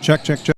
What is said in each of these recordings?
Check, check, check.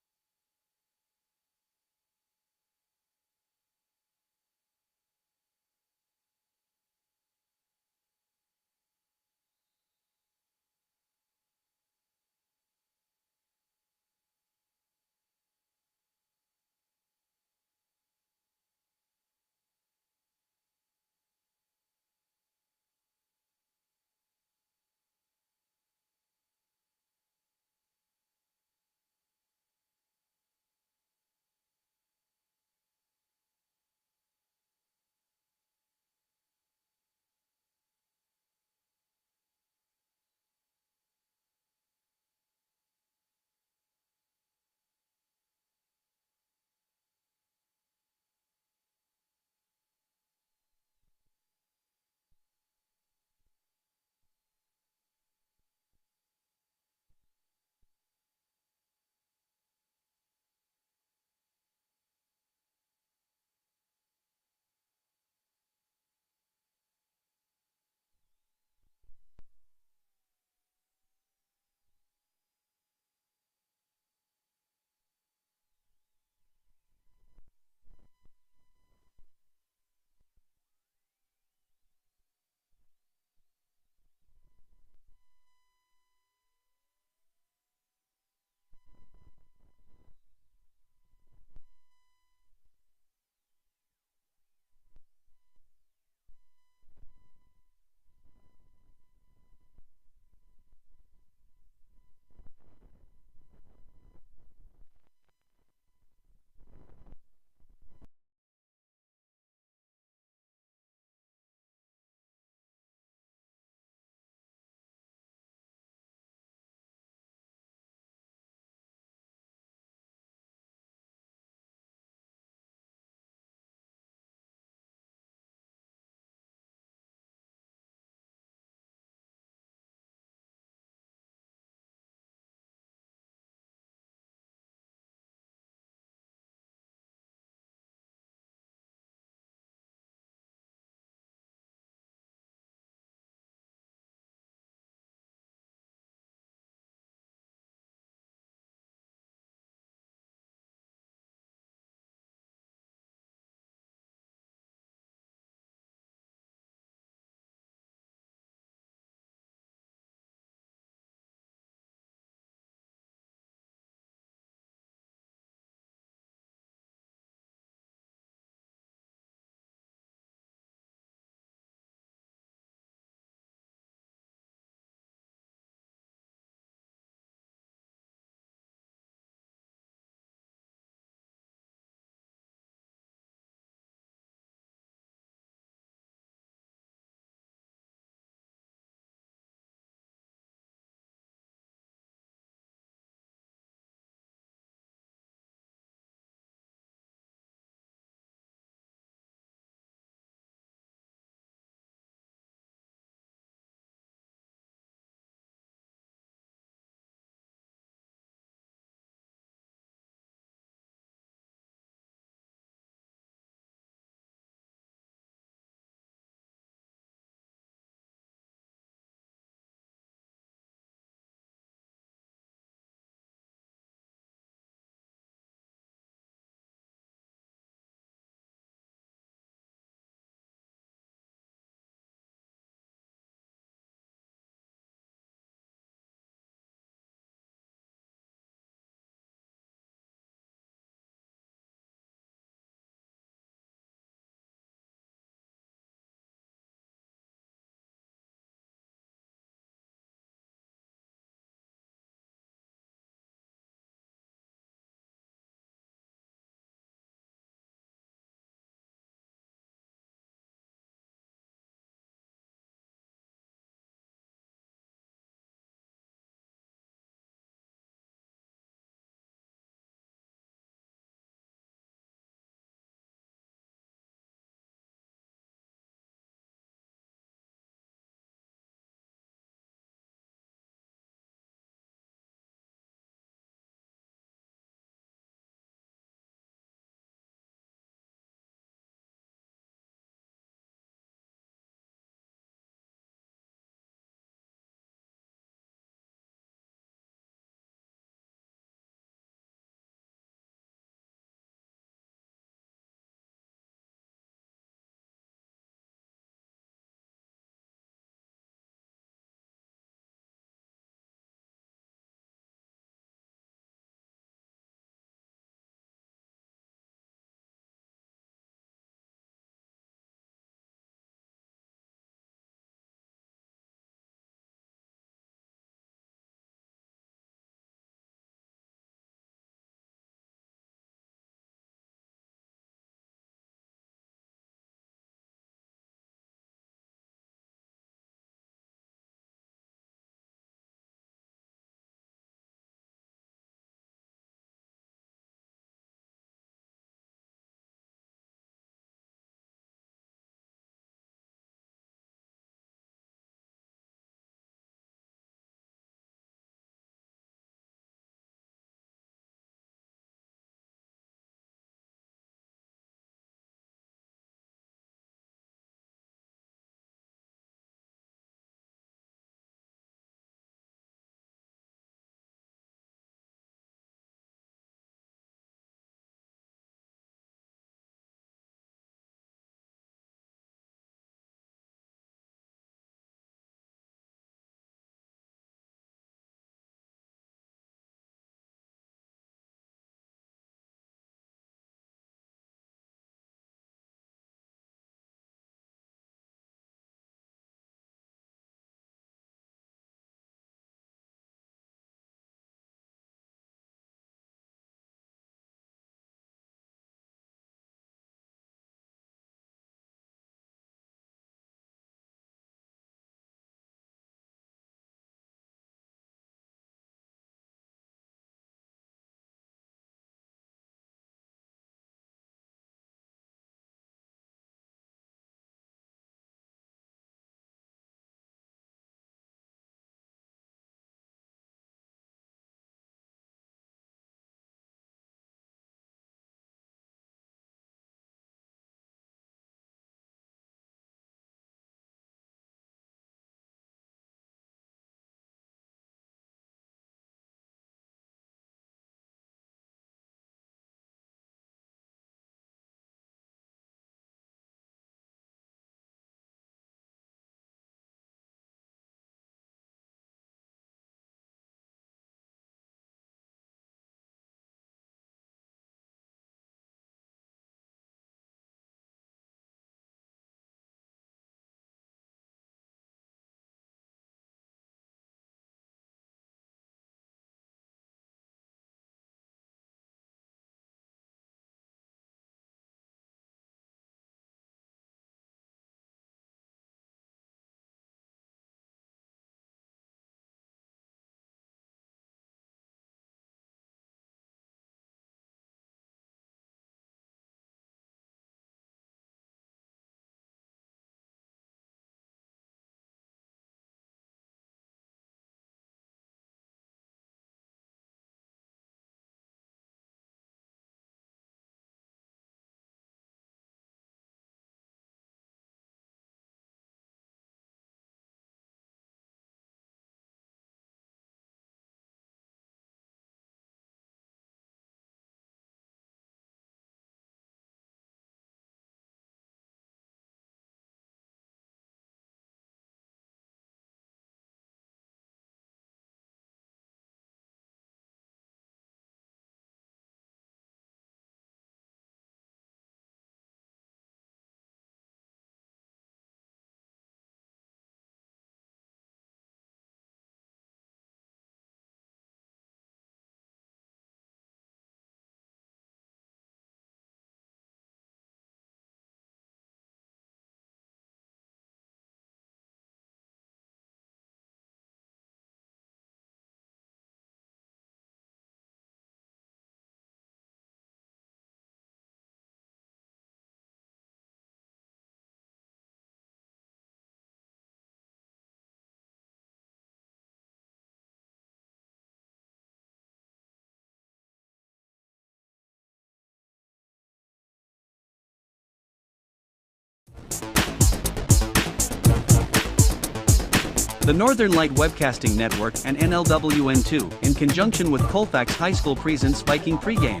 The Northern Light Webcasting Network and NLWN2, in conjunction with Colfax High School, presents Viking Pregame.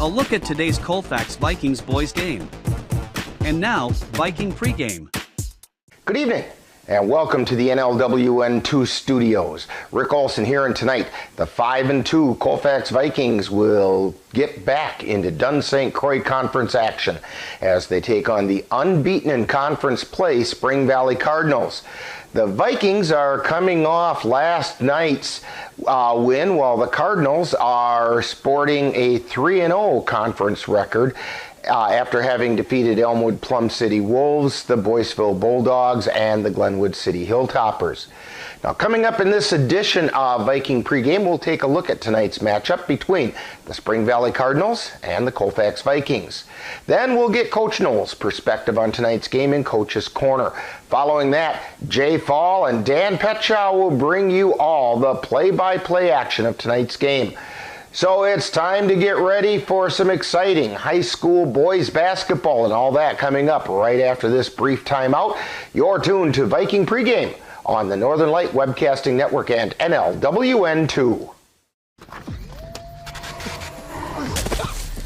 A look at today's Colfax Vikings boys game. And now, Viking Pregame. Good evening, and welcome to the NLWN2 studios. Rick Olson here, and tonight, the 5-2 Colfax Vikings will get back into Dunn St. Croix Conference action as they take on the unbeaten in conference play Spring Valley Cardinals. The Vikings are coming off last night's win, while the Cardinals are sporting a 3-0 conference record after having defeated Elmwood Plum City Wolves, the Boyceville Bulldogs, and the Glenwood City Hilltoppers. Now, coming up in this edition of Viking Pregame, we'll take a look at tonight's matchup between the Spring Valley Cardinals and the Colfax Vikings. Then we'll get Coach Knoll's perspective on tonight's game in Coach's Corner. Following that, Jay Fall and Dan Petshaw will bring you all the play-by-play action of tonight's game. So it's time to get ready for some exciting high school boys basketball and all that coming up right after this brief timeout. You're tuned to Viking Pregame on the Northern Light Webcasting Network and NLWN2.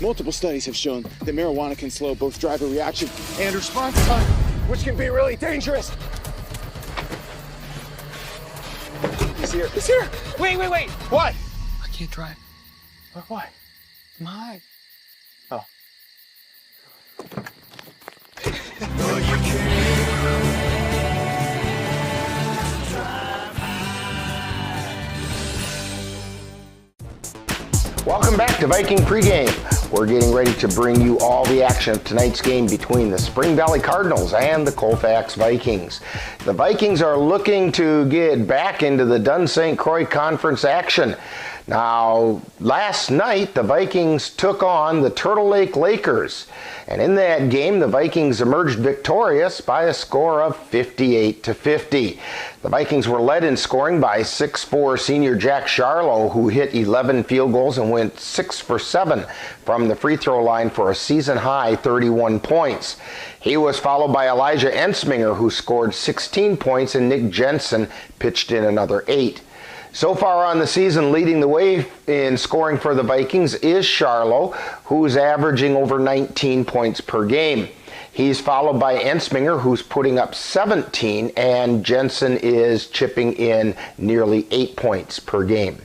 Multiple studies have shown that marijuana can slow both driver reaction and response time, which can be really dangerous. He's here. He's here. Wait. What? I can't drive. Why? My. Oh. Welcome back to Viking Pregame. We're getting ready to bring you all the action of tonight's game between the Spring Valley Cardinals and the Colfax Vikings. The Vikings are looking to get back into the Dunn St. Croix Conference action. Now, last night, the Vikings took on the Turtle Lake Lakers, and in that game, the Vikings emerged victorious by a score of 58-50. The Vikings were led in scoring by 6'4" senior Jack Charlo, who hit 11 field goals and went 6 for 7 from the free throw line for a season-high 31 points. He was followed by Elijah Ensminger, who scored 16 points, and Nick Jensen pitched in another 8. So far on the season, leading the way in scoring for the Vikings is Charlo, who's averaging over 19 points per game. He's followed by Ensminger, who's putting up 17, and Jensen is chipping in nearly 8 points per game.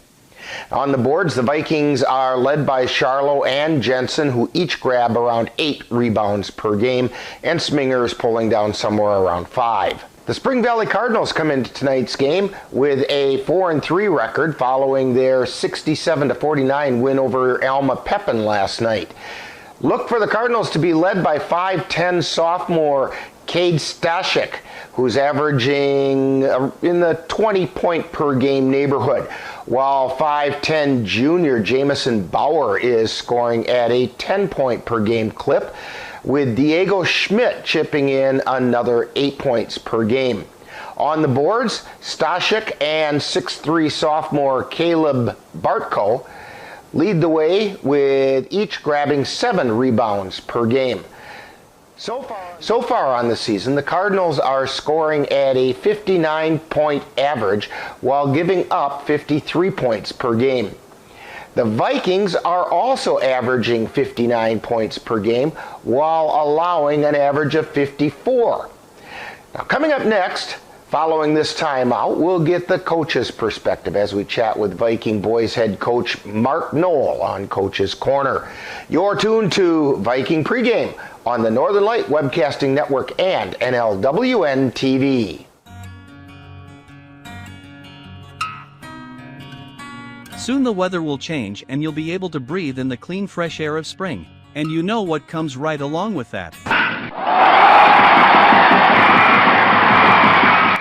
On the boards, the Vikings are led by Charlo and Jensen, who each grab around 8 rebounds per game. Ensminger is pulling down somewhere around 5. The Spring Valley Cardinals come into tonight's game with a 4-3 record following their 67-49 win over Alma Pepin last night. Look for the Cardinals to be led by 5'10" sophomore Cade Stashik, who's averaging in the 20-point per game neighborhood, while 5'10" junior Jamison Bauer is scoring at a 10-point per game clip, with Diego Schmidt chipping in another 8 points per game. On the boards, Stashik and 6'3" sophomore Caleb Bartko lead the way, with each grabbing 7 rebounds per game. So far on the season, the Cardinals are scoring at a 59-point average while giving up 53 points per game. The Vikings are also averaging 59 points per game while allowing an average of 54. Now, coming up next, following this timeout, we'll get the coach's perspective as we chat with Viking boys head coach Mark Knoll on Coach's Corner. You're tuned to Viking Pregame on the Northern Light Webcasting Network and NLWN TV. Soon the weather will change and you'll be able to breathe in the clean, fresh air of spring. And you know what comes right along with that.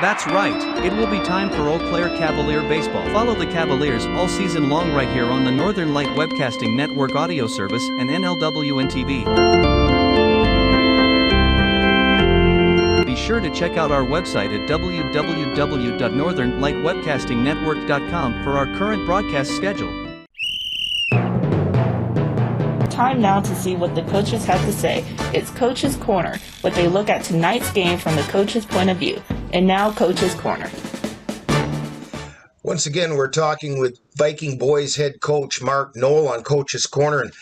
That's right, it will be time for Eau Claire Cavalier Baseball. Follow the Cavaliers all season long right here on the Northern Light Webcasting Network audio service and NLWN TV. Be sure to check out our website at www.northernlightwebcastingnetwork.com for our current broadcast schedule. Time now to see what the coaches have to say. It's Coach's Corner, what they look at tonight's game from the coach's point of view. And now, Coach's Corner. Once again, we're talking with Viking boys head coach Mark Knoll on Coach's Corner. And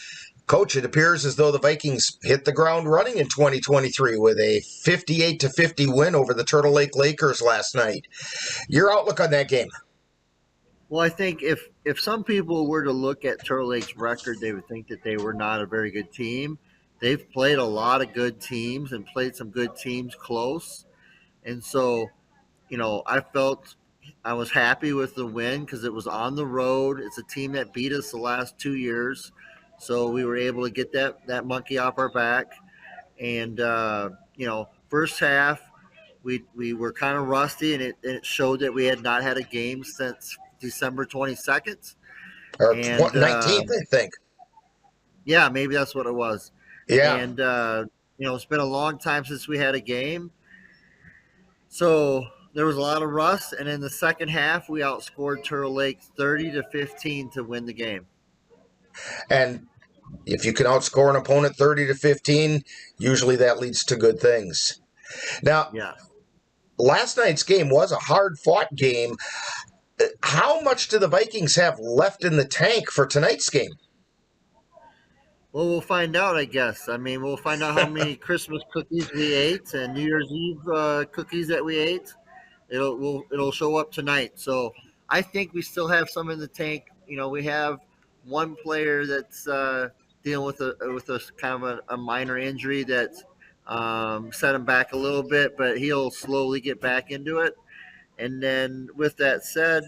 Coach, it appears as though the Vikings hit the ground running in 2023 with a 58-50 win over the Turtle Lake Lakers last night. Your outlook on that game? Well, I think if some people were to look at Turtle Lake's record, they would think that they were not a very good team. They've played a lot of good teams and played some good teams close. And so, I felt I was happy with the win because it was on the road. It's a team that beat us the last 2 years. So we were able to get that monkey off our back. And, first half, we were kind of rusty, and it showed that we had not had a game since December 22nd. Or and 19th, I think. Yeah, maybe that's what it was. Yeah. And, it's been a long time since we had a game. So there was a lot of rust, and in the second half, we outscored Turtle Lake 30-15 to win the game. And if you can outscore an opponent 30-15, usually that leads to good things. Now, Yeah. last night's game was a hard-fought game. How much do the Vikings have left in the tank for tonight's game? Well, we'll find out, I guess. I mean, we'll find out how many Christmas cookies we ate and New Year's Eve cookies that we ate. It'll show up tonight. So I think we still have some in the tank. We have one player that's dealing with a kind of a minor injury that set him back a little bit, but he'll slowly get back into it. And then with that said,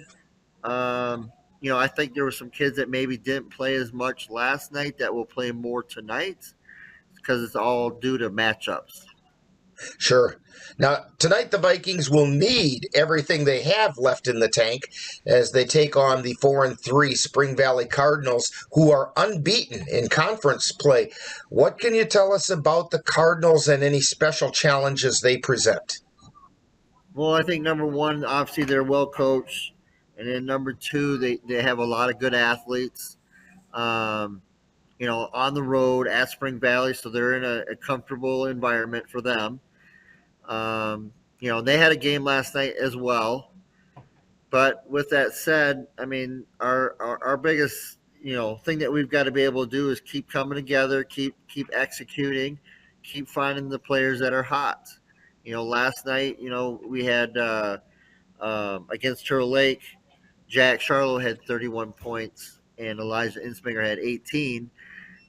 I think there were some kids that maybe didn't play as much last night that will play more tonight because it's all due to matchups. Sure. Now, tonight the Vikings will need everything they have left in the tank as they take on the 4-3 Spring Valley Cardinals, who are unbeaten in conference play. What can you tell us about the Cardinals and any special challenges they present? Well, I think number one, obviously they're well coached. And then number two, they have a lot of good athletes, on the road at Spring Valley. So they're in a comfortable environment for them. They had a game last night as well. But with that said, I mean, our biggest, thing that we've got to be able to do is keep coming together, keep executing, keep finding the players that are hot. Last night, we had against Turtle Lake, Jack Charlo had 31 points and Elijah Insminger had 18.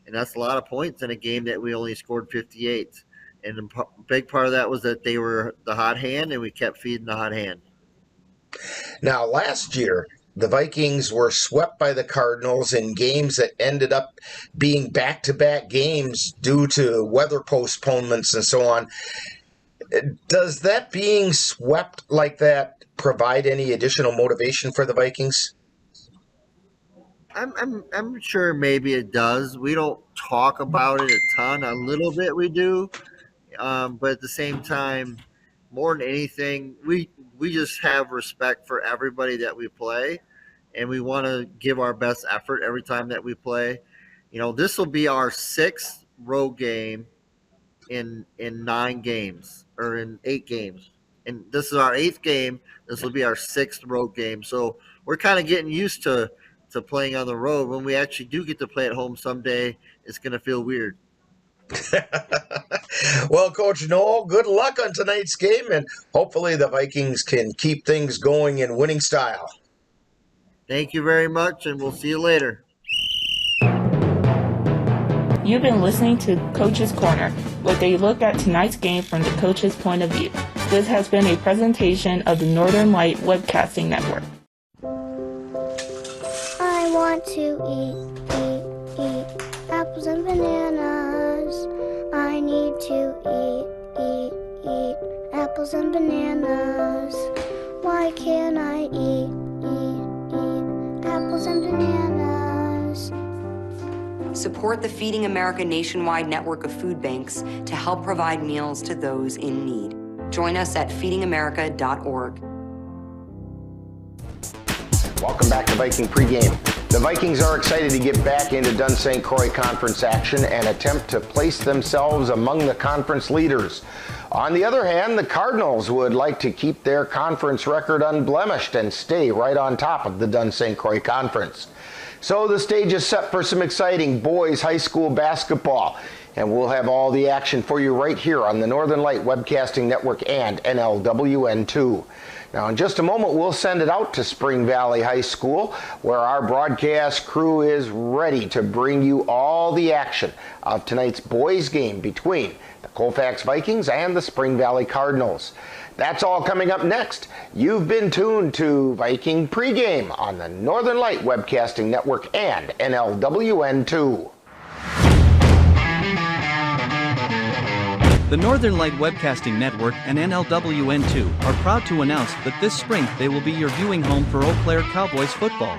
And that's a lot of points in a game that we only scored 58. And the big part of that was that they were the hot hand, and we kept feeding the hot hand. Now, last year, the Vikings were swept by the Cardinals in games that ended up being back-to-back games due to weather postponements and so on. Does that being swept like that provide any additional motivation for the Vikings? I'm sure maybe it does. We don't talk about it a ton. A little bit we do. But at the same time, more than anything, we just have respect for everybody that we play, and we want to give our best effort every time that we play. This will be our sixth road game in 9 games or in 8 games. And this is our 8th game. This will be our 6th road game. So we're kind of getting used to playing on the road. When we actually do get to play at home someday, it's going to feel weird. Well, Coach Knoll, good luck on tonight's game, and hopefully the Vikings can keep things going in winning style. Thank you very much, and we'll see you later. You've been listening to Coach's Corner, with a look at tonight's game from the coach's point of view. This has been a presentation of the Northern Light Webcasting Network. I want to eat apples and bananas. I need to eat apples and bananas. Why can't I eat apples and bananas? Support the Feeding America nationwide network of food banks to help provide meals to those in need. Join us at feedingamerica.org. Welcome back to Viking Pregame. The Vikings are excited to get back into Dun St. Croix Conference action and attempt to place themselves among the conference leaders. On the other hand, the Cardinals would like to keep their conference record unblemished and stay right on top of the Dunn-St. Croix Conference. So the stage is set for some exciting boys high school basketball, and we'll have all the action for you right here on the Northern Light Webcasting Network and NLWN2. Now, in just a moment, we'll send it out to Spring Valley High School, where our broadcast crew is ready to bring you all the action of tonight's boys game between the Colfax Vikings and the Spring Valley Cardinals. That's all coming up next. You've been tuned to Viking Pregame on the Northern Light Webcasting Network and NLWN2. The Northern Light Webcasting Network and NLWN2 are proud to announce that this spring they will be your viewing home for Eau Claire Cowboys football.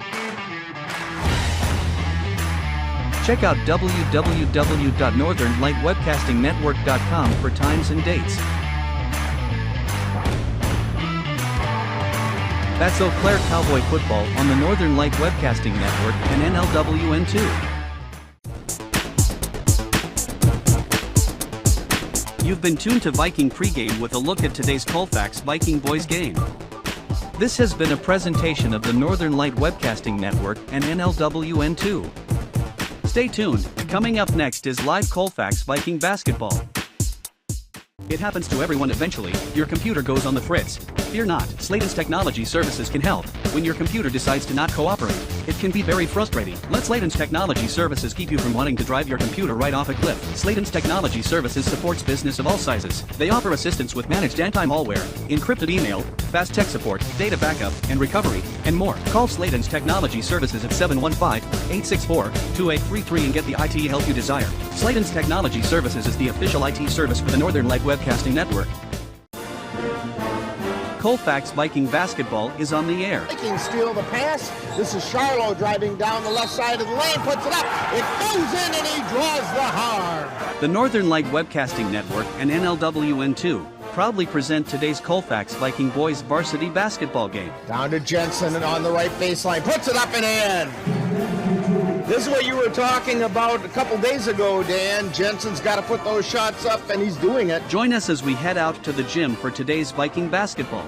Check out www.northernlightwebcastingnetwork.com for times and dates. That's Eau Claire Cowboy football on the Northern Light Webcasting Network and NLWN2. You've been tuned to Viking Pregame with a look at today's Colfax Viking Boys game. This has been a presentation of the Northern Light Webcasting Network and NLWN2. Stay tuned, coming up next is live Colfax Viking basketball. It happens to everyone eventually, your computer goes on the fritz. Fear not, Sladen's Technology Services can help. When your computer decides to not cooperate, it can be very frustrating. Let Sladen's Technology Services keep you from wanting to drive your computer right off a cliff. Sladen's Technology Services supports business of all sizes. They offer assistance with managed anti-malware, encrypted email, fast tech support, data backup, and recovery, and more. Call Sladen's Technology Services at 715-864-2833 and get the IT help you desire. Sladen's Technology Services is the official IT service for the Northern Light Webcasting Network. Colfax Viking basketball is on the air. Vikings steal the pass. This is Charlo driving down the left side of the lane, puts it up. It goes in and he draws the harm. The Northern Light Webcasting Network and NLWN2 proudly present today's Colfax Viking Boys varsity basketball game. Down to Jensen and on the right baseline, puts it up and in. This is what you were talking about a couple days ago, Dan. Jensen's got to put those shots up, and he's doing it. Join us as we head out to the gym for today's Viking basketball.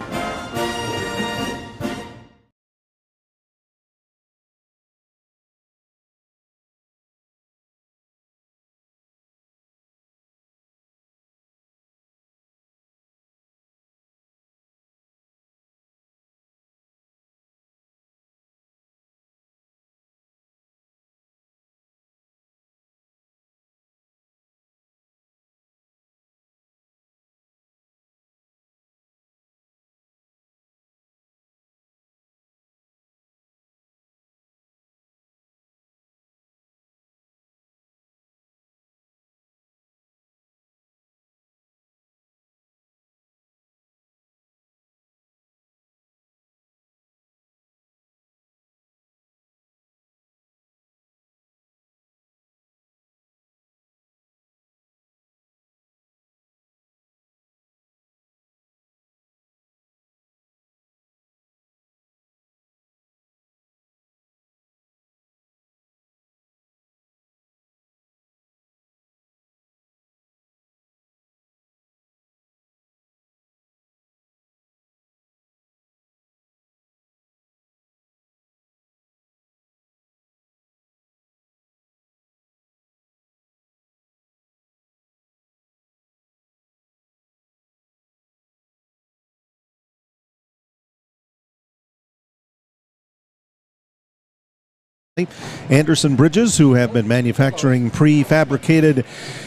Anderson Bridges, who have been manufacturing prefabricated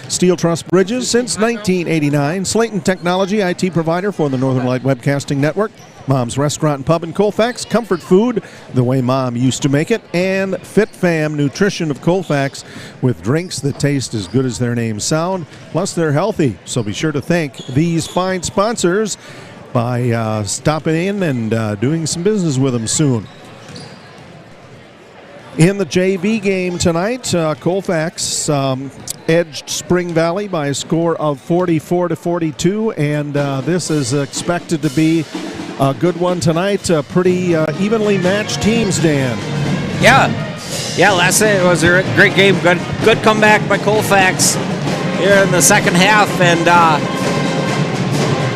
steel truss bridges since 1989. Slayton Technology, IT provider for the Northern Light Webcasting Network. Mom's Restaurant and Pub in Colfax. Comfort Food, the way Mom used to make it. And Fit Fam Nutrition of Colfax, with drinks that taste as good as their names sound. Plus, they're healthy. So be sure to thank these fine sponsors by stopping in and doing some business with them soon. In the JV game tonight, Colfax edged Spring Valley by a score of 44-42, and this is expected to be a good one tonight. Pretty evenly matched teams, Dan. Yeah, last night was a great game. Good comeback by Colfax here in the second half, and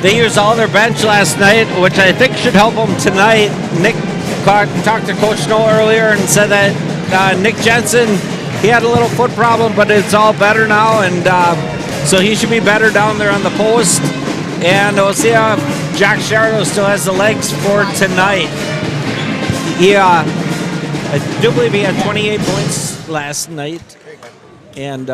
they used all their bench last night, which I think should help them tonight. Nick talked to Coach Snow earlier and said that Nick Jensen, he had a little foot problem, but it's all better now, and so he should be better down there on the post. And we'll see if Jack Sharlow still has the legs for tonight. I do believe he had 28 points last night. And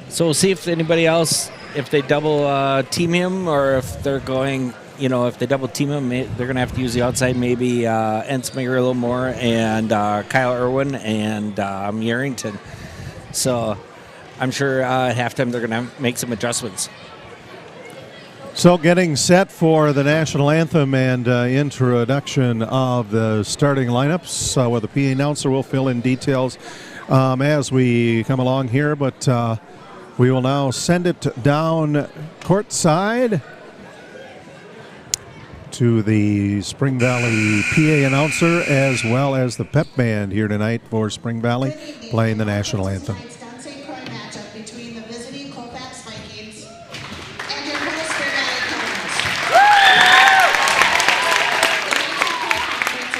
so we'll see if anybody else, if they double team him, or if they're going, if they double team him, they're going to have to use the outside, maybe Ensminger a little more, and Kyle Irwin and Yarrington. So I'm sure at halftime they're going to make some adjustments. So getting set for the national anthem and introduction of the starting lineups, where the PA announcer will fill in details as we come along here, but we will now send it down courtside to the Spring Valley PA announcer, as well as the pep band here tonight for Spring Valley playing the national anthem. Matchup between the visiting Colfax Vikings and your host Spring Valley Cardinals.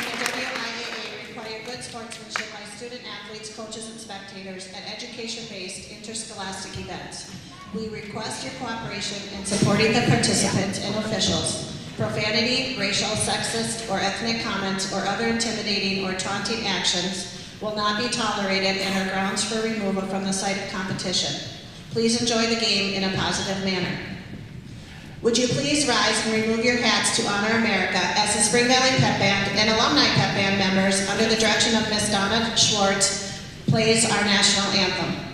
The WIAA require good sportsmanship by student athletes, coaches, and spectators at education-based interscholastic events. We request your cooperation in supporting the participants and officials. Profanity, racial, sexist, or ethnic comments, or other intimidating or taunting actions will not be tolerated and are grounds for removal from the site of competition. Please enjoy the game in a positive manner. Would you please rise and remove your hats to honor America as the Spring Valley Pep Band and Alumni Pep Band members, under the direction of Ms. Donna Schwartz, plays our national anthem.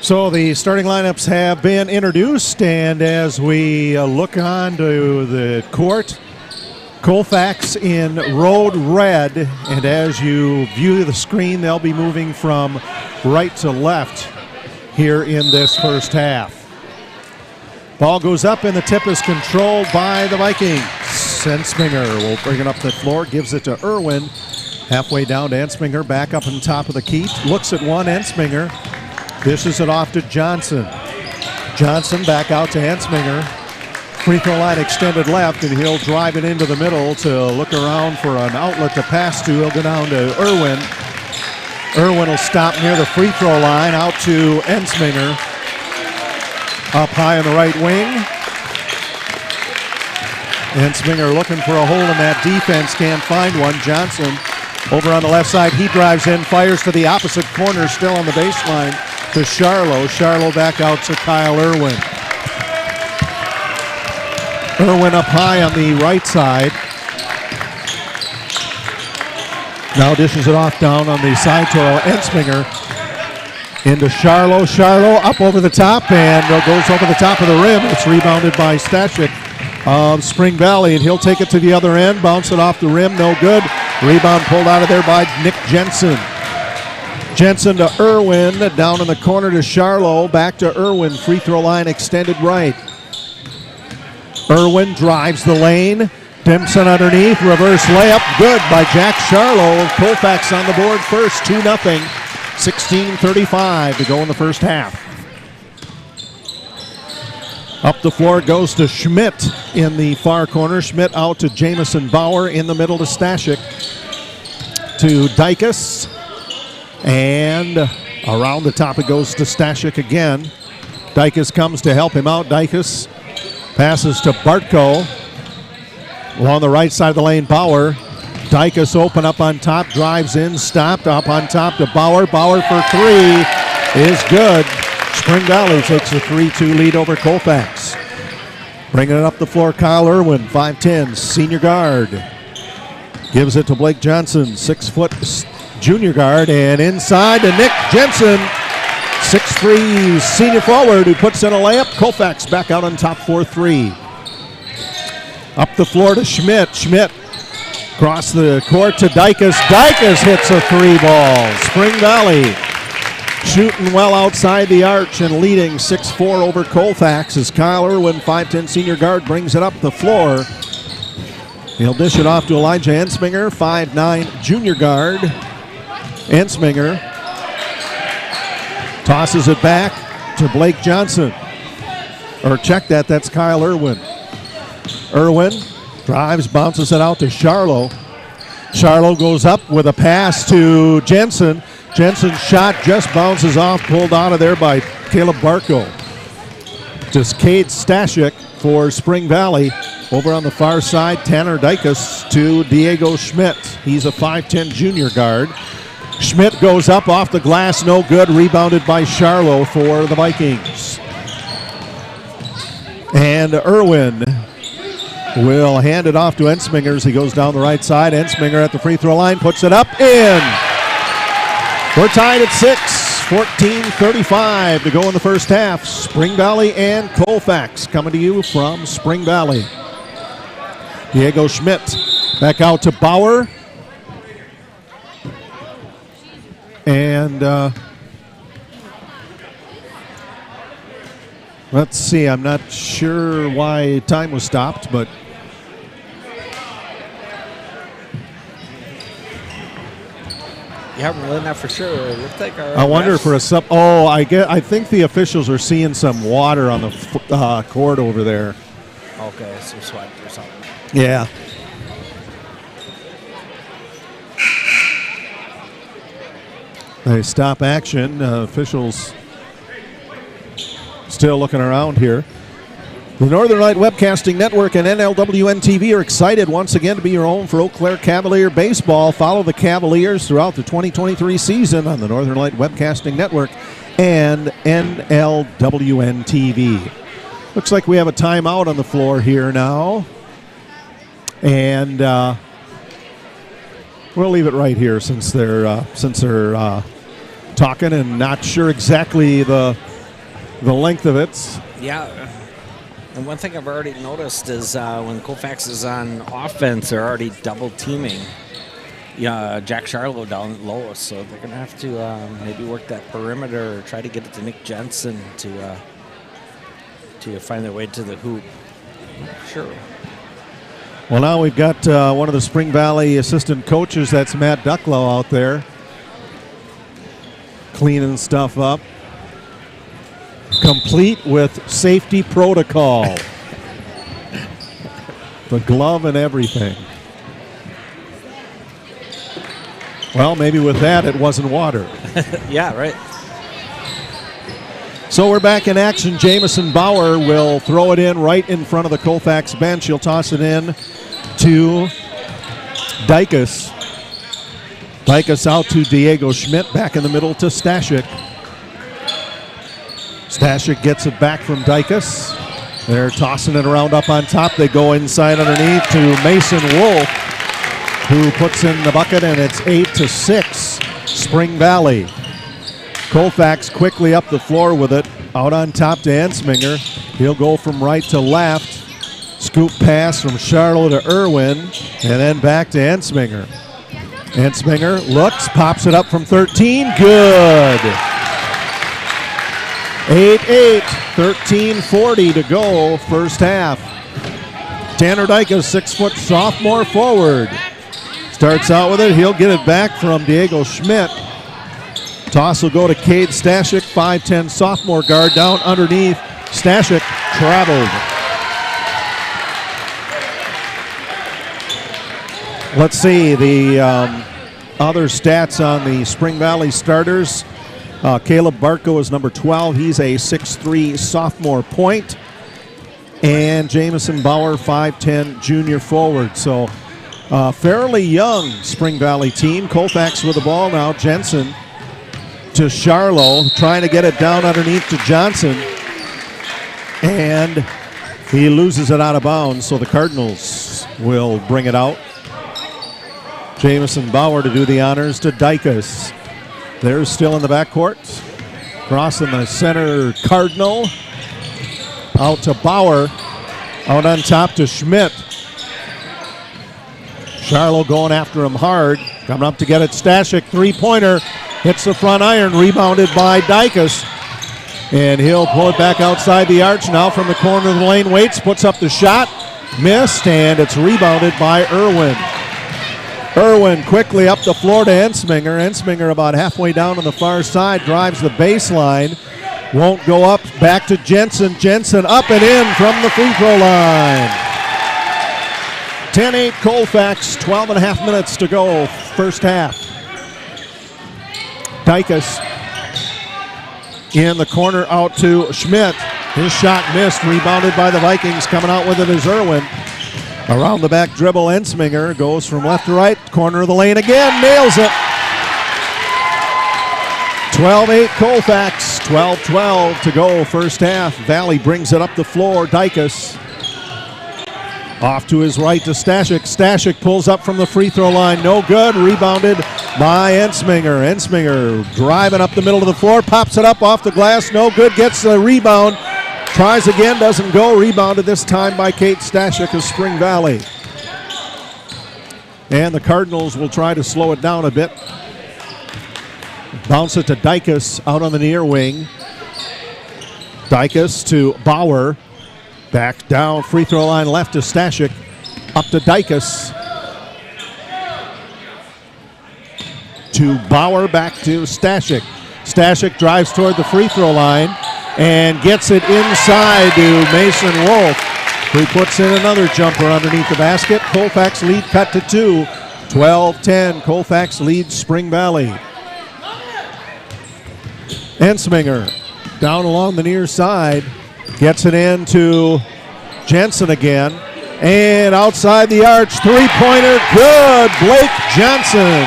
So the starting lineups have been introduced, and as we look onto the court, Colfax in road red, and as you view the screen, they'll be moving from right to left here in this first half. Ball goes up, and the tip is controlled by the Vikings. Ensminger will bring it up the floor, gives it to Irwin, Halfway down to Ensminger, back up on top of the key. Looks at one, Ensminger. Dishes it off to Johnson. Johnson back out to Ensminger. Free throw line extended left, and he'll drive it into the middle to look around for an outlet to pass to. He'll go down to Irwin. Irwin will stop near the free throw line, out to Ensminger. Up high on the right wing. Ensminger looking for a hole in that defense, can't find one. Johnson over on the left side, he drives in, fires to the opposite corner, still on the baseline to Charlo. Charlo back out to Kyle Irwin. Irwin up high on the right side. Now dishes it off down on the side to Ensminger. Into Charlo. Charlo up over the top and goes over the top of the rim. It's rebounded by Stashik of Spring Valley, and he'll take it to the other end. Bounce it off the rim. No good. Rebound pulled out of there by Nick Jensen. Jensen to Irwin. Down in the corner to Charlo. Back to Irwin. Free throw line extended right. Irwin drives the lane. Dempson underneath. Reverse layup. Good by Jack Charlo. Colfax on the board first. 2-0. 16:35 to go in the first half. Up the floor goes to Schmidt in the far corner. Schmidt out to Jamison Bauer in the middle to Stashik. To Dykus. And around the top it goes to Stashik again. Dykus comes to help him out. Dykus passes to Bartko. Along the right side of the lane, Bauer. Dykus open up on top, drives in, stopped up on top to Bauer. Bauer for three is good. Spring Valley takes a 3-2 lead over Colfax. Bringing it up the floor, Kyle Irwin, 5'10", senior guard. Gives it to Blake Johnson, 6-foot junior guard, and inside to Nick Jensen, 6'3", senior forward, who puts in a layup. Colfax back out on top 4-3. Up the floor to Schmidt. Schmidt across the court to Dykus. Dykus hits a three ball. Spring Valley shooting well outside the arch and leading 6-4 over Colfax as Kyle Irwin, 5'10", senior guard, brings it up the floor. He'll dish it off to Elijah Ensminger, 5'9", junior guard. Ensminger tosses it back to Blake Johnson. Or check that, that's Kyle Irwin. Irwin drives, bounces it out to Charlo. Charlo goes up with a pass to Jensen. Jensen's shot just bounces off, pulled out of there by Caleb Bartko. Just Cade Stashik for Spring Valley. Over on the far side, Tanner Dykus to Diego Schmidt. He's a 5'10", junior guard. Schmidt goes up off the glass, no good. Rebounded by Charlo for the Vikings. And Irwin will hand it off to Ensminger as he goes down the right side. Ensminger at the free throw line, puts it up, in. We're tied at 6, 14:35 to go in the first half. Spring Valley and Colfax coming to you from Spring Valley. Diego Schmidt back out to Bauer. And let's see, I'm not sure why time was stopped, but Yeah, I'm really not for sure. It looked like our I wonder for a sub. Oh, I think the officials are seeing some water on the court over there. Okay, some sweat or something. Yeah. They stop action. Officials still looking around here. The Northern Light Webcasting Network and NLWN TV are excited once again to be your home for Eau Claire Cavalier baseball. Follow the Cavaliers throughout the 2023 season on the Northern Light Webcasting Network and NLWN TV. Looks like we have a timeout on the floor here now. And we'll leave it right here since they're talking and not sure exactly the length of it. Yeah. And one thing I've already noticed is when Colfax is on offense, they're already double teaming Jack Charlo down low. So they're going to have to maybe work that perimeter or try to get it to Nick Jensen to find their way to the hoop. Sure. Well, now we've got one of the Spring Valley assistant coaches, that's Matt Ducklow, out there cleaning stuff up, complete with safety protocol. The glove and everything. Well, maybe with that it wasn't water. Yeah, right. So we're back in action. Jamison Bauer will throw it in right in front of the Colfax bench. He'll toss it in to Dykus. Dykus out to Diego Schmidt. Back in the middle to Stashik. Stashik gets it back from Dykus. They're tossing it around up on top. They go inside underneath to Mason Wolf, who puts in the bucket, and it's 8-6, Spring Valley. Colfax quickly up the floor with it, out on top to Ensminger. He'll go from right to left. Scoop pass from Charlo to Irwin, and then back to Ensminger. Ensminger looks, pops it up from 13, good. 8-8, 13:40 to go, first half. Tanner Dykus, 6-foot sophomore forward. Starts out with it, he'll get it back from Diego Schmidt. Toss will go to Cade Stashik, 5'10 sophomore guard, down underneath. Stashik traveled. Let's see the other stats on the Spring Valley starters. Caleb Barco is number 12. He's a 6'3 sophomore point. And Jamison Bauer, 5'10 junior forward. So fairly young Spring Valley team. Colfax with the ball now. Jensen to Charlo, trying to get it down underneath to Johnson. And he loses it out of bounds, so the Cardinals will bring it out. Jamison Bauer to do the honors to Dykus. They're still in the backcourt. Crossing the center, Cardinal. Out to Bauer. Out on top to Schmidt. Charlo going after him hard. Coming up to get it. Stashik, three-pointer. Hits the front iron. Rebounded by Dykus. And he'll pull it back outside the arch now from the corner of the lane. Waits, puts up the shot. Missed, and it's rebounded by Irwin. Irwin quickly up the floor to Ensminger. Ensminger about halfway down on the far side, drives the baseline. Won't go up, back to Jensen. Jensen up and in from the free throw line. 10-8 Colfax, 12 and a half minutes to go, first half. Dykus in the corner out to Schmidt. His shot missed, rebounded by the Vikings. Coming out with it is Irwin. Around the back dribble, Ensminger goes from left to right, corner of the lane again, nails it. 12-8 Colfax, 12-12 to go, first half. Valley brings it up the floor, Dykus. Off to his right to Stashik. Stashik pulls up from the free throw line, no good, rebounded by Ensminger. Ensminger driving up the middle of the floor, pops it up off the glass, no good, gets the rebound. Tries again, doesn't go. Rebounded this time by Kate Stashik of Spring Valley. And the Cardinals will try to slow it down a bit. Bounce it to Dykus out on the near wing. Dykus to Bauer. Back down, free throw line left to Stashik. Up to Dykus. To Bauer, back to Stashik. Stashik drives toward the free throw line and gets it inside to Mason Wolf, who puts in another jumper underneath the basket. Colfax lead cut to 2. 12-10, Colfax leads Spring Valley. Ensminger down along the near side, gets it in to Jensen again, and outside the arch, three-pointer, good, Blake Johnson.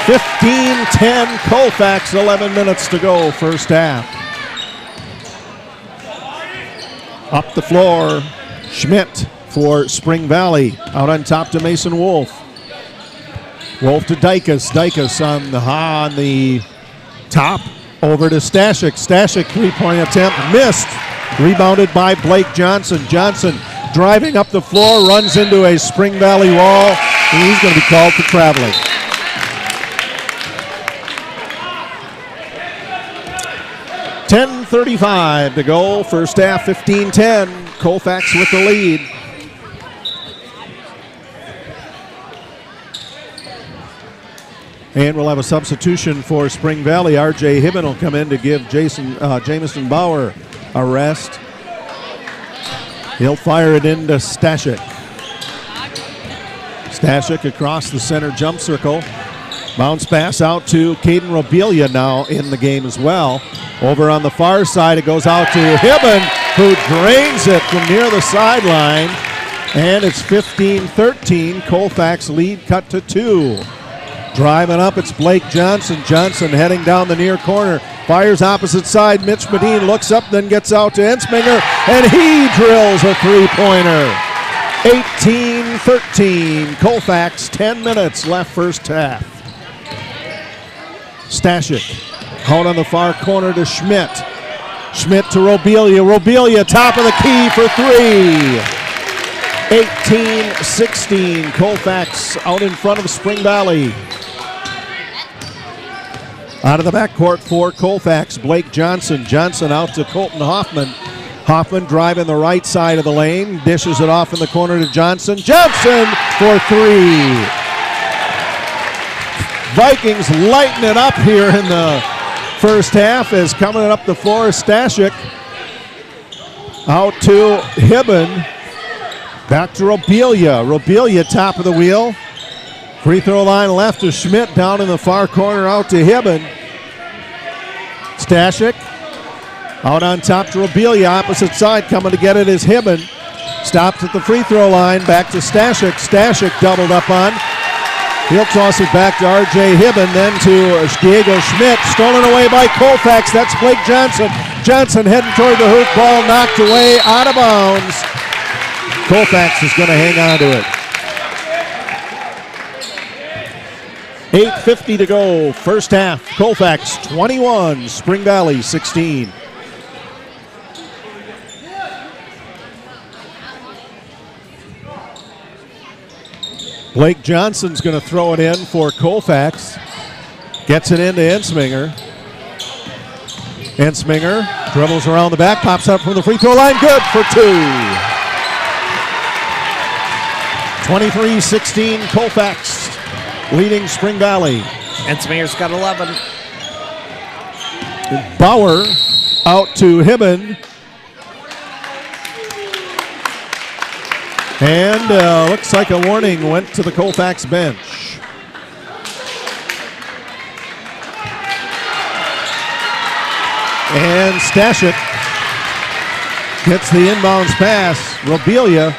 15-10, Colfax, 11 minutes to go, first half. Up the floor, Schmidt for Spring Valley. Out on top to Mason Wolf. Wolf to Dykus. Dykus on the top. Over to Stashik. Stashik, three-point attempt, missed. Rebounded by Blake Johnson. Johnson driving up the floor, runs into a Spring Valley wall, and he's going to be called for traveling. .35 to go, first half, 15-10. Colfax with the lead. And we'll have a substitution for Spring Valley. R.J. Hibben will come in to give Jamison Bauer a rest. He'll fire it into Stashik. Stashik across the center jump circle. Bounce pass out to Caden Robelia now in the game as well. Over on the far side, it goes out to Hibben, who drains it from near the sideline. And it's 15-13. Colfax lead cut to 2. Driving up, it's Blake Johnson. Johnson heading down the near corner. Fires opposite side. Mitch Medine looks up, then gets out to Ensminger, and he drills a three-pointer. 18-13. Colfax, 10 minutes left first half. Stashik out on the far corner to Schmidt. Schmidt to Robelia. Robelia, top of the key for 3. 18-16. Colfax out in front of Spring Valley. Out of the backcourt for Colfax, Blake Johnson. Johnson out to Colton Hoffman. Hoffman driving the right side of the lane. Dishes it off in the corner to Johnson. Johnson for 3. Vikings lighten it up here in the first half as coming up the floor is Stashik. Out to Hibben. Back to Robelia. Robelia top of the wheel. Free throw line left to Schmidt, down in the far corner out to Hibben. Stashik out on top to Robelia, opposite side coming to get it is Hibben. Stops at the free throw line, back to Stashik. Stashik doubled up on. He'll toss it back to R.J. Hibben, then to Diego Schmidt. Stolen away by Colfax. That's Blake Johnson. Johnson heading toward the hoop, ball knocked away, out of bounds. Colfax is going to hang on to it. 8:50 to go, first half. Colfax 21, Spring Valley 16. Blake Johnson's going to throw it in for Colfax. Gets it into Ensminger. Ensminger dribbles around the back, pops up from the free throw line, good for 2. 23-16, Colfax leading Spring Valley. Ensminger's got 11. Bauer out to Hibben. And looks like a warning went to the Colfax bench. And Stashik gets the inbounds pass. Robelia.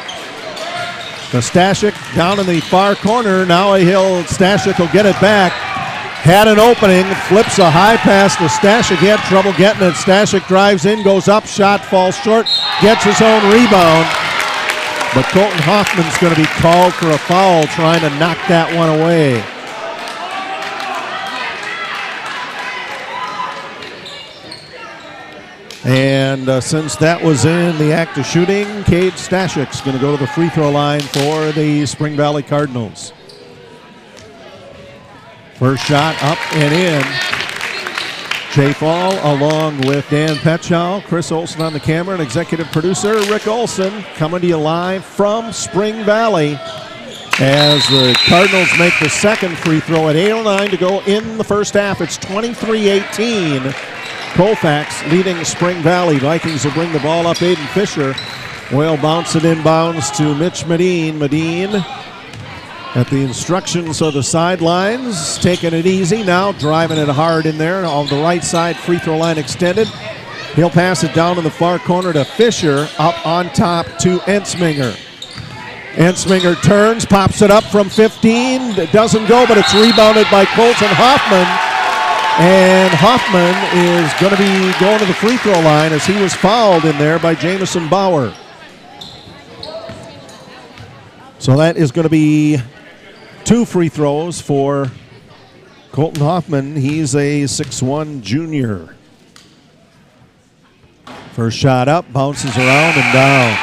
The Stashik down in the far corner. Now Stashik will get it back. Had an opening, flips a high pass to Stashik. He had trouble getting it. Stashik drives in, goes up, shot falls short, gets his own rebound. But Colton Hoffman's going to be called for a foul trying to knock that one away. And since that was in the act of shooting, Cade Stashik's going to go to the free throw line for the Spring Valley Cardinals. First shot up and in. Jay Fall along with Dan Petchow, Chris Olson on the camera, and executive producer Rick Olson coming to you live from Spring Valley as the Cardinals make the second free throw at 8:09 to go in the first half. It's 23-18. Colfax leading Spring Valley. Vikings will bring the ball up. Aiden Fisher will bounce it inbounds to Mitch Medine. Medine at the instructions of the sidelines, taking it easy now, driving it hard in there on the right side, free throw line extended. He'll pass it down in the far corner to Fisher, up on top to Ensminger. Ensminger turns, pops it up from 15. It doesn't go, but it's rebounded by Colton Hoffman. And Hoffman is going to be going to the free throw line as he was fouled in there by Jamison Bauer. So that is going to be 2 free throws for Colton Hoffman. He's a 6'1" junior. First shot up, bounces around and down.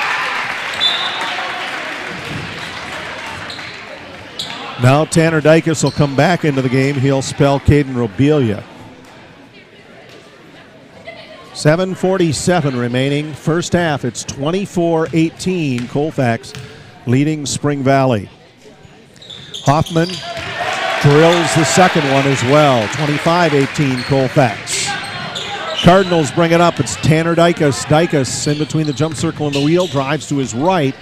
Now Tanner Dykes will come back into the game. He'll spell Caden Robelia. 7:47 remaining. First half, it's 24-18. Colfax leading Spring Valley. Hoffman drills the second one as well. 25-18 Colfax. Cardinals bring it up. It's Tanner Dykus. Dykus in between the jump circle and the wheel, drives to his right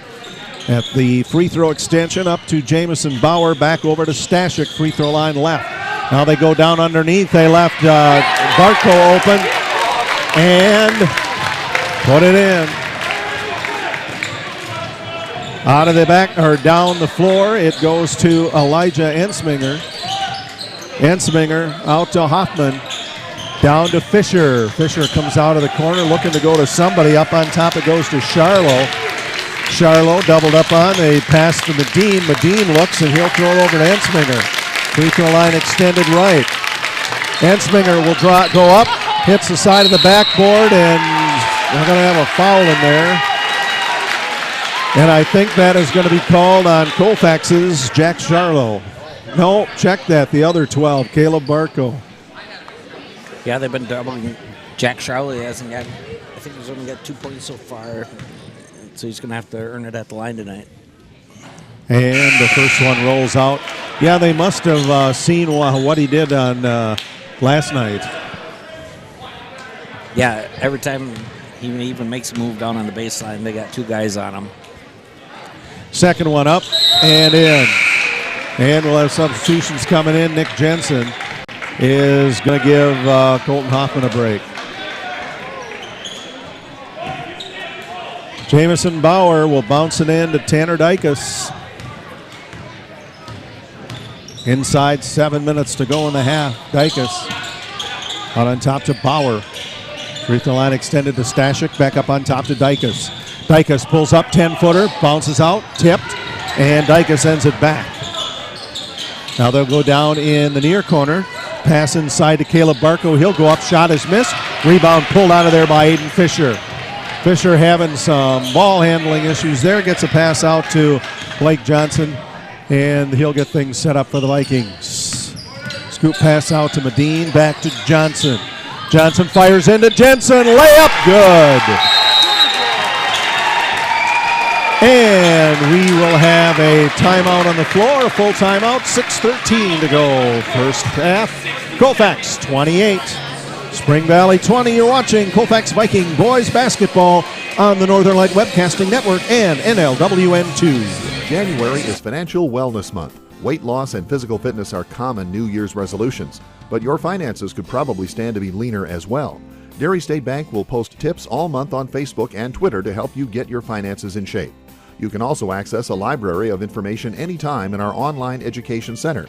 at the free throw extension, up to Jamison Bauer, back over to Stashik, free throw line left. Now they go down underneath. They left Barco open and put it in. Out of the back, or down the floor, it goes to Elijah Ensminger. Ensminger out to Hoffman. Down to Fisher. Fisher comes out of the corner looking to go to somebody. Up on top it goes to Charlo. Charlo doubled up on. They pass to Medine. Medine looks and he'll throw it over to Ensminger. Free throw line extended right. Ensminger will go up, hits the side of the backboard, and we're going to have a foul in there. And I think that is going to be called on Colfax's Jack Charlo. No, check that. The other 12, Caleb Barco. Yeah, they've been doubling Jack Charlo. He hasn't got, I think he's only got 2 points so far. So he's going to have to earn it at the line tonight. And the first one rolls out. Yeah, they must have seen what he did on last night. Yeah, every time he even makes a move down on the baseline, they got two guys on him. Second one up and in. And we'll have substitutions coming in. Nick Jensen is going to give Colton Hoffman a break. Jamison Bauer will bounce it in to Tanner Dykus. Inside 7 minutes to go in the half. Dykus out on top to Bauer. Free throw line extended to Stashik. Back up on top to Dykus. Dykus pulls up, 10-footer, bounces out, tipped, and Dykus ends it back. Now they'll go down in the near corner. Pass inside to Caleb Barco. He'll go up, shot is missed. Rebound pulled out of there by Aiden Fisher. Fisher having some ball handling issues there. Gets a pass out to Blake Johnson, and he'll get things set up for the Vikings. Scoop pass out to Medine, back to Johnson. Johnson fires into Jensen, layup good. And we will have a timeout on the floor, a full timeout, 6:13 to go. First half, Colfax 28, Spring Valley 20. You're watching Colfax Viking Boys Basketball on the Northern Light Webcasting Network and NLWN2. January is Financial Wellness Month. Weight loss and physical fitness are common New Year's resolutions, but your finances could probably stand to be leaner as well. Dairy State Bank will post tips all month on Facebook and Twitter to help you get your finances in shape. You can also access a library of information anytime in our online education center.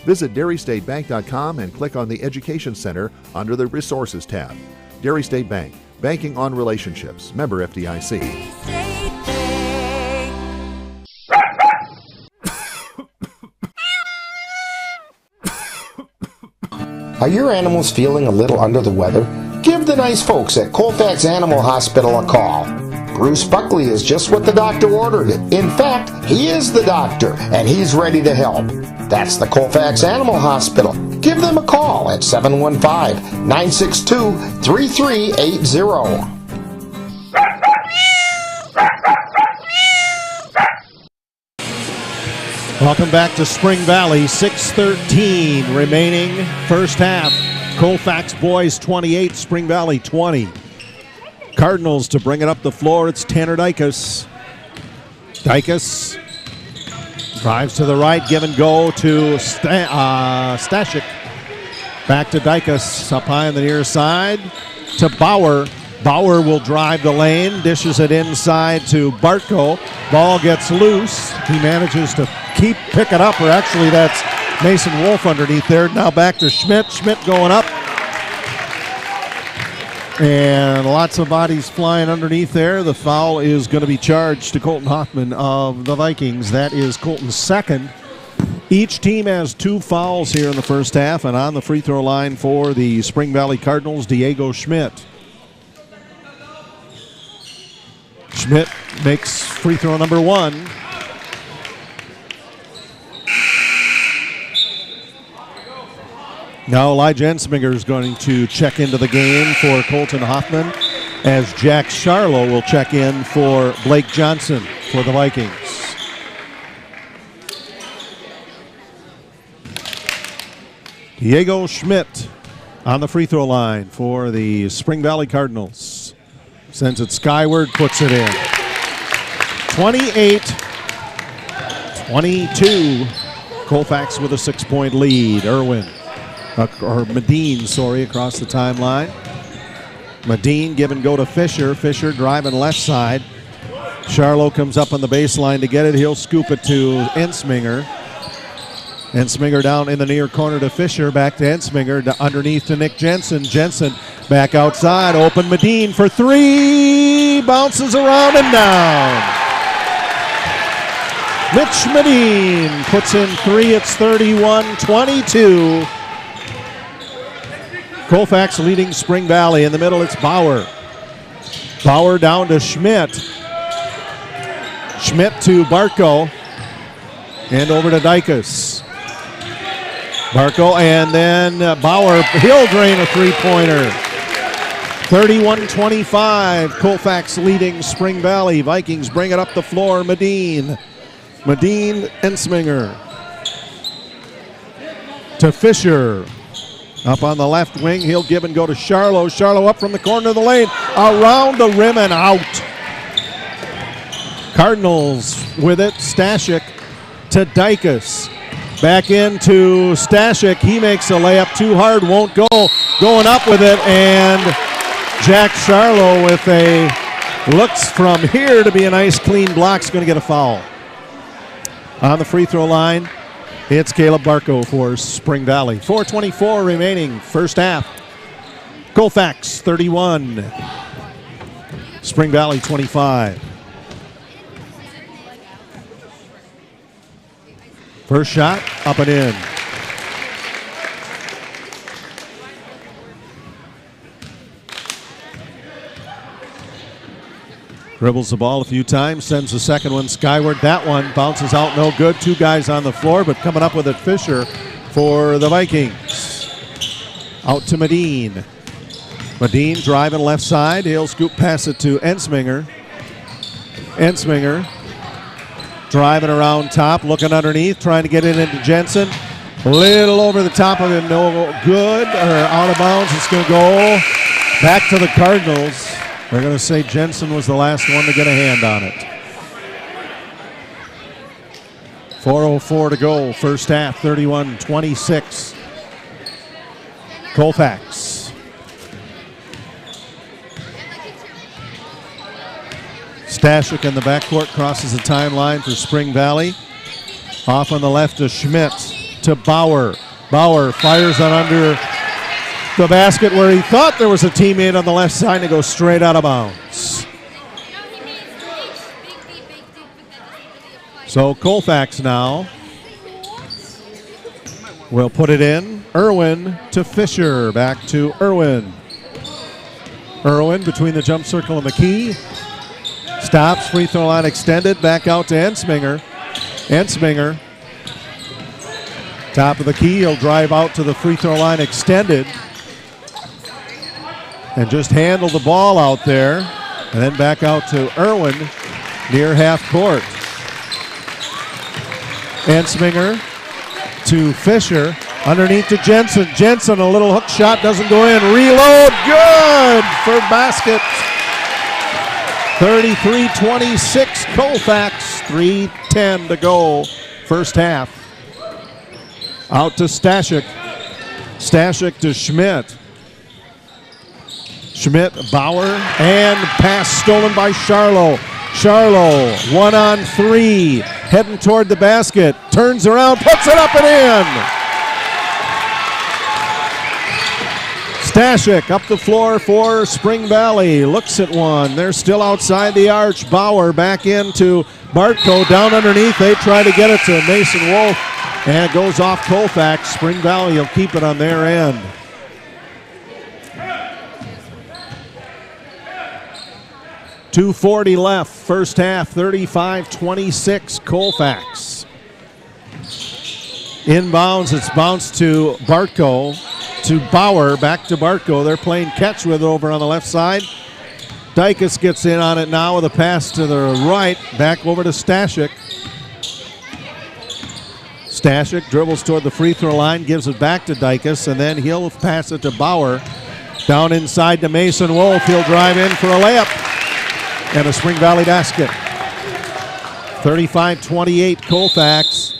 Visit DairyStateBank.com and click on the Education Center under the Resources tab. Dairy State Bank, banking on relationships. Member FDIC. Are your animals feeling a little under the weather? Give the nice folks at Colfax Animal Hospital a call. Bruce Buckley is just what the doctor ordered. In fact, he is the doctor, and he's ready to help. That's the Colfax Animal Hospital. Give them a call at 715-962-3380. Welcome back to Spring Valley, 6:13 remaining first half. Colfax boys 28, Spring Valley 20. Cardinals to bring it up the floor, it's Tanner Dykus. Dykus drives to the right, give and go to Stashik. Back to Dykus, up high on the near side to Bauer. Bauer will drive the lane, dishes it inside to Barco. Ball gets loose. He manages to pick it up, or actually that's Mason Wolf underneath there. Now back to Schmidt. Schmidt going up. And lots of bodies flying underneath there. The foul is going to be charged to Colton Hoffman of the Vikings. That is Colton's second. Each team has 2 fouls here in the first half, and on the free throw line for the Spring Valley Cardinals, Diego Schmidt. Schmidt makes free throw number 1. Now Elijah Ensminger is going to check into the game for Colton Hoffman, as Jack Charlo will check in for Blake Johnson for the Vikings. Diego Schmidt on the free throw line for the Spring Valley Cardinals. Sends it skyward, puts it in. 28-22. Colfax with a 6-point lead. Medine, across the timeline. Medine give and go to Fisher. Fisher driving left side. Charlo comes up on the baseline to get it. He'll scoop it to Ensminger. Ensminger down in the near corner to Fisher. Back to Ensminger. Underneath to Nick Jensen. Jensen back outside. Open Medine for three. Bounces around and down. Mitch Medine puts in three. It's 31-22. Colfax leading Spring Valley. In the middle, it's Bauer. Bauer down to Schmidt. Schmidt to Barco. And over to Dykus. Barco and then Bauer. He'll drain a three-pointer. 31-25. Colfax leading Spring Valley. Vikings bring it up the floor. Medine. Medine Ensminger. To Fisher. Up on the left wing, he'll give and go to Charlo. Charlo up from the corner of the lane, around the rim and out. Cardinals with it. Stashik to Dykus. Back into Stashik. He makes a layup too hard, won't go. Going up with it, and Jack Charlo with a looks from here to be a nice clean block. Is going to get a foul. On the free throw line, it's Caleb Barco for Spring Valley. 4:24 remaining, first half. Colfax 31, Spring Valley 25. First shot, up and in. Dribbles the ball a few times, sends the second one skyward. That one bounces out, no good. Two guys on the floor, but coming up with it, Fisher for the Vikings. Out to Medine. Medine driving left side. He'll scoop pass it to Ensminger. Ensminger driving around top, looking underneath, trying to get it into Jensen. A little over the top of him, no good, or out of bounds. It's going to go back to the Cardinals. They're going to say Jensen was the last one to get a hand on it. 4:04 to go, first half, 31-26. Colfax. Stashik in the backcourt crosses the timeline for Spring Valley. Off on the left to Schmidt, to Bauer. Bauer fires on under the basket where he thought there was a teammate on the left side to go straight out of bounds. So Colfax now will put it in. Irwin to Fisher. Back to Irwin. Irwin between the jump circle and McKee. Stops, free throw line extended. Back out to Ensminger. Ensminger. Top of the key. He'll drive out to the free throw line extended. And just handle the ball out there. And then back out to Irwin near half court. Ensminger to Fisher. Underneath to Jensen. Jensen, a little hook shot, doesn't go in. Reload, good for basket. 33-26, Colfax. 3:10 to go, first half. Out to Stashik. Stashik to Schmidt. Schmidt, Bauer, and pass stolen by Charlo. Charlo, 1-on-3, heading toward the basket. Turns around, puts it up and in. Stashik up the floor for Spring Valley. Looks at one. They're still outside the arch. Bauer back into Bartko. Down underneath. They try to get it to Mason Wolf. And it goes off Colfax. Spring Valley will keep it on their end. .240 left. First half. 35-26 Colfax. Inbounds. It's bounced to Bartko. To Bauer, back to Bartko. They're playing catch with it over on the left side. Dykus gets in on it now with a pass to the right. Back over to Stashik. Stashik dribbles toward the free throw line, gives it back to Dykus, and then he'll pass it to Bauer. Down inside to Mason Wolf. He'll drive in for a layup. And a Spring Valley basket. 35-28 Colfax.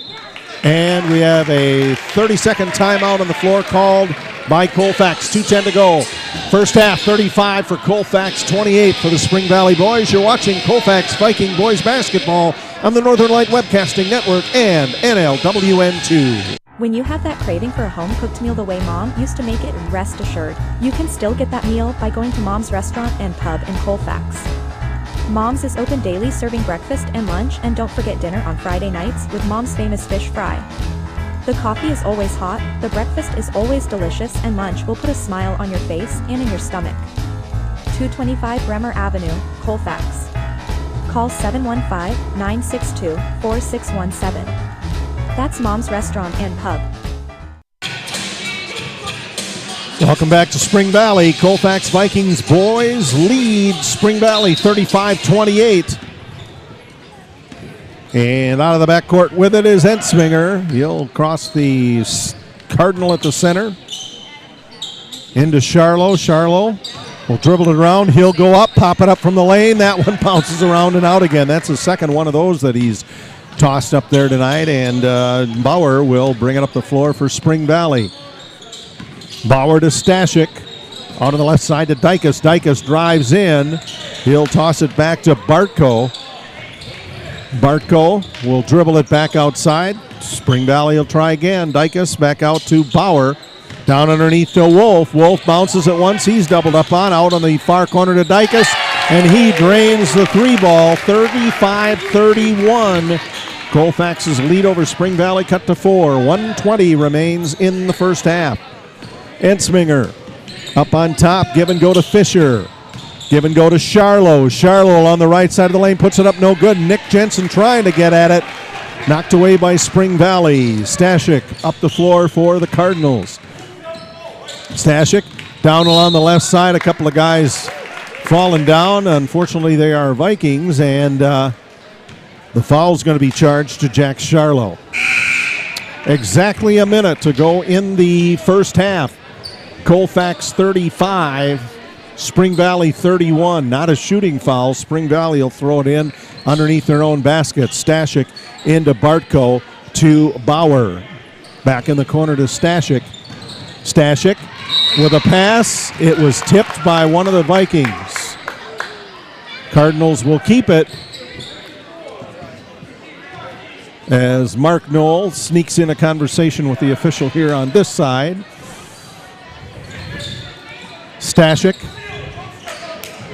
And we have a 30-second timeout on the floor called by Colfax. 2:10 to go. First half, 35 for Colfax, 28 for the Spring Valley Boys. You're watching Colfax Viking Boys Basketball on the Northern Light Webcasting Network and NLWN2. When you have that craving for a home-cooked meal the way Mom used to make it, rest assured, you can still get that meal by going to Mom's Restaurant and Pub in Colfax. Mom's is open daily, serving breakfast and lunch, and don't forget dinner on Friday nights with Mom's famous fish fry. The coffee is always hot, the breakfast is always delicious, and lunch will put a smile on your face and in your stomach. 225 Bremer Avenue, Colfax. Call 715-962-4617. That's Mom's Restaurant and Pub. Welcome back to Spring Valley. Colfax Vikings boys lead Spring Valley 35-28. And out of the backcourt with it is Ensminger. He'll cross the Cardinal at the center. Into Charlo. Charlo will dribble it around. He'll go up, pop it up from the lane. That one bounces around and out again. That's the second one of those that he's tossed up there tonight. And Bauer will bring it up the floor for Spring Valley. Bauer to Stashik. Out on the left side to Dykus. Dykus drives in. He'll toss it back to Bartko. Bartko will dribble it back outside. Spring Valley will try again. Dykus back out to Bauer. Down underneath to Wolf. Wolf bounces it once. He's doubled up on. Out on the far corner to Dykus. And he drains the three ball. 35-31. Colfax's lead over Spring Valley cut to 4. 1:20 remains in the first half. Ensminger up on top. Give and go to Fisher. Give and go to Charlo. Charlo on the right side of the lane puts it up, no good. Nick Jensen trying to get at it. Knocked away by Spring Valley. Stashik up the floor for the Cardinals. Stashik down along the left side. A couple of guys falling down. Unfortunately, they are Vikings, and the foul's going to be charged to Jack Charlo. Exactly a minute to go in the first half. Colfax 35. Spring Valley 31, not a shooting foul. Spring Valley will throw it in underneath their own basket. Stashik into Bartko to Bauer. Back in the corner to Stashik. Stashik with a pass. It was tipped by one of the Vikings. Cardinals will keep it as Mark Knoll sneaks in a conversation with the official here on this side. Stashik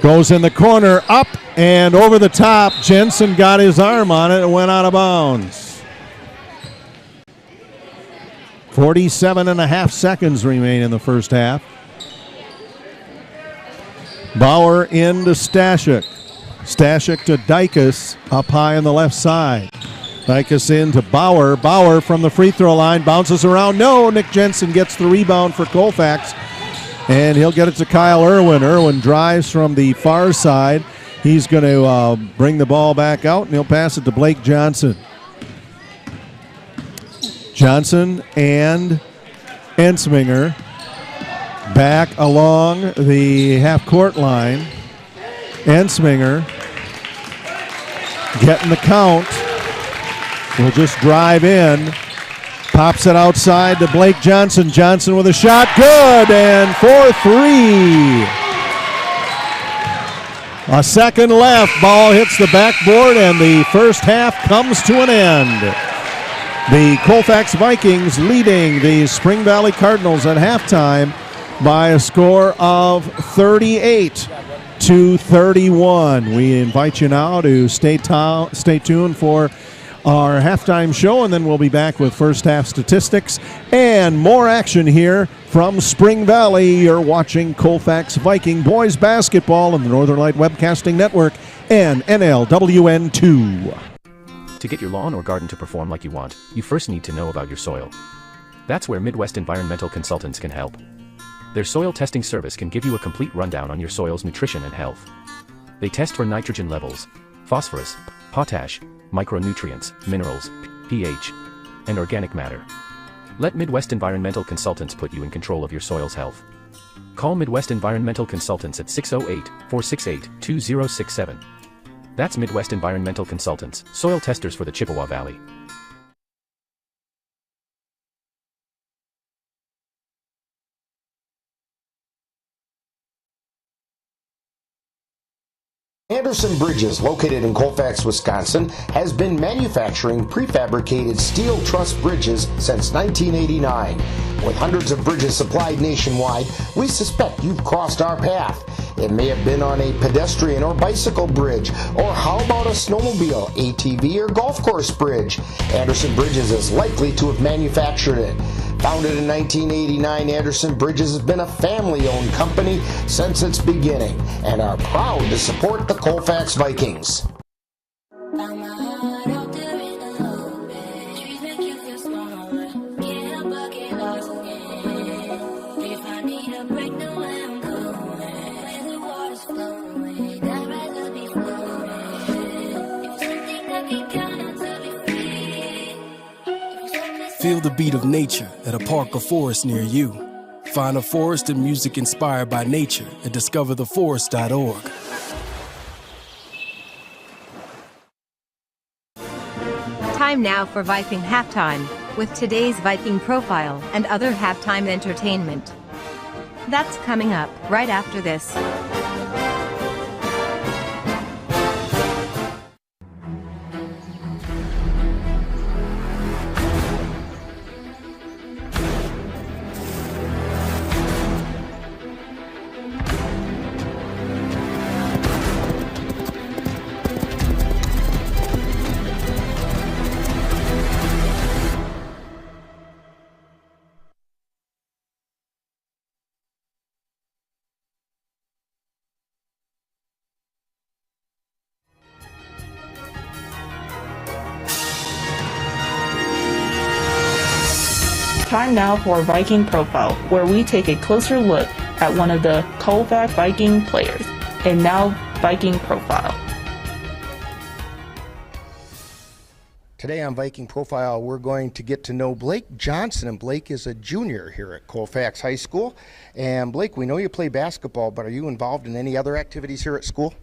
goes in the corner, up and over the top. Jensen got his arm on it and went out of bounds. 47.5 seconds remain in the first half. Bauer into Stashik. Stashik to Dykus up high on the left side. Dykus into Bauer. Bauer from the free throw line bounces around. No, Nick Jensen gets the rebound for Colfax. And he'll get it to Kyle Irwin. Irwin drives from the far side. He's going to bring the ball back out, and he'll pass it to Blake Johnson. Johnson and Ensminger back along the half-court line. Ensminger getting the count. Will just drive in. Pops it outside to Blake Johnson. Johnson with a shot. Good. And 4-3. A second left. Ball hits the backboard, and the first half comes to an end. The Colfax Vikings leading the Spring Valley Cardinals at halftime by a score of 38-31. We invite you now to stay tuned for our halftime show, and then we'll be back with first half statistics and more action here from Spring Valley. You're watching Colfax Viking Boys Basketball on the Northern Light Webcasting Network and NLWN2. To get your lawn or garden to perform like you want, you first need to know about your soil. That's where Midwest Environmental Consultants can help. Their soil testing service can give you a complete rundown on your soil's nutrition and health. They test for nitrogen levels, phosphorus, potash, micronutrients, minerals, pH, and organic matter. Let Midwest Environmental Consultants put you in control of your soil's health. Call Midwest Environmental Consultants at 608-468-2067. That's Midwest Environmental Consultants, soil testers for the Chippewa Valley. Anderson Bridges, located in Colfax, Wisconsin, has been manufacturing prefabricated steel truss bridges since 1989. With hundreds of bridges supplied nationwide, we suspect you've crossed our path. It may have been on a pedestrian or bicycle bridge, or how about a snowmobile, ATV, or golf course bridge? Anderson Bridges is likely to have manufactured it. Founded in 1989, Anderson Bridges has been a family-owned company since its beginning and are proud to support the Colfax Vikings. Feel the beat of nature at a park or forest near you. Find a forest and music inspired by nature at discovertheforest.org. Time now for Viking Halftime, with today's Viking profile and other halftime entertainment. That's coming up right after this. Time now for Viking Profile, where we take a closer look at one of the Colfax Viking players. And now, Viking Profile. Today on Viking Profile, we're going to get to know Blake Johnson, and Blake is a junior here at Colfax High School. And Blake, we know you play basketball, but are you involved in any other activities here at school?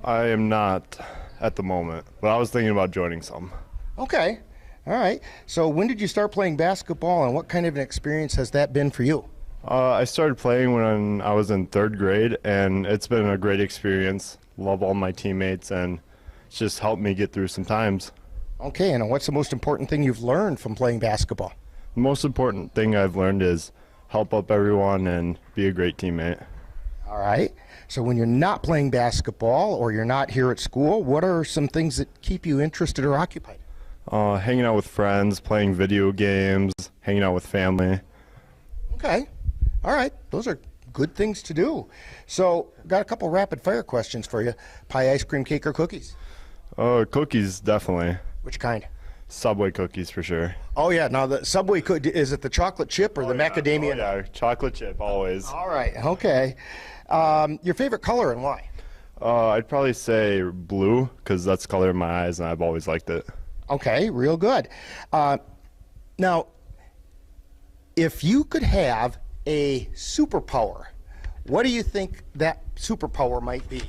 I am not at the moment, but I was thinking about joining some. Okay. All right. So when did you start playing basketball, and what kind of an experience has that been for you? I started playing when I was in 3rd grade, and it's been a great experience. Love all my teammates, and it's just helped me get through some times. Okay, and what's the most important thing you've learned from playing basketball? The most important thing I've learned is help up everyone and be a great teammate. All right. So when you're not playing basketball or you're not here at school, what are some things that keep you interested or occupied? Hanging out with friends, playing video games, hanging out with family. Okay. All right. Those are good things to do. So got a couple rapid fire questions for you. Pie, ice cream, cake, or cookies? Cookies, definitely. Which kind? Subway cookies for sure. Oh, yeah. Now, the Subway cookie, is it the chocolate chip or the macadamia? Oh, yeah. Chocolate chip, always. All right. Okay. Your favorite color and why? I'd probably say blue, because that's the color of my eyes, and I've always liked it. Okay, real good. Now, if you could have a superpower, what do you think that superpower might be?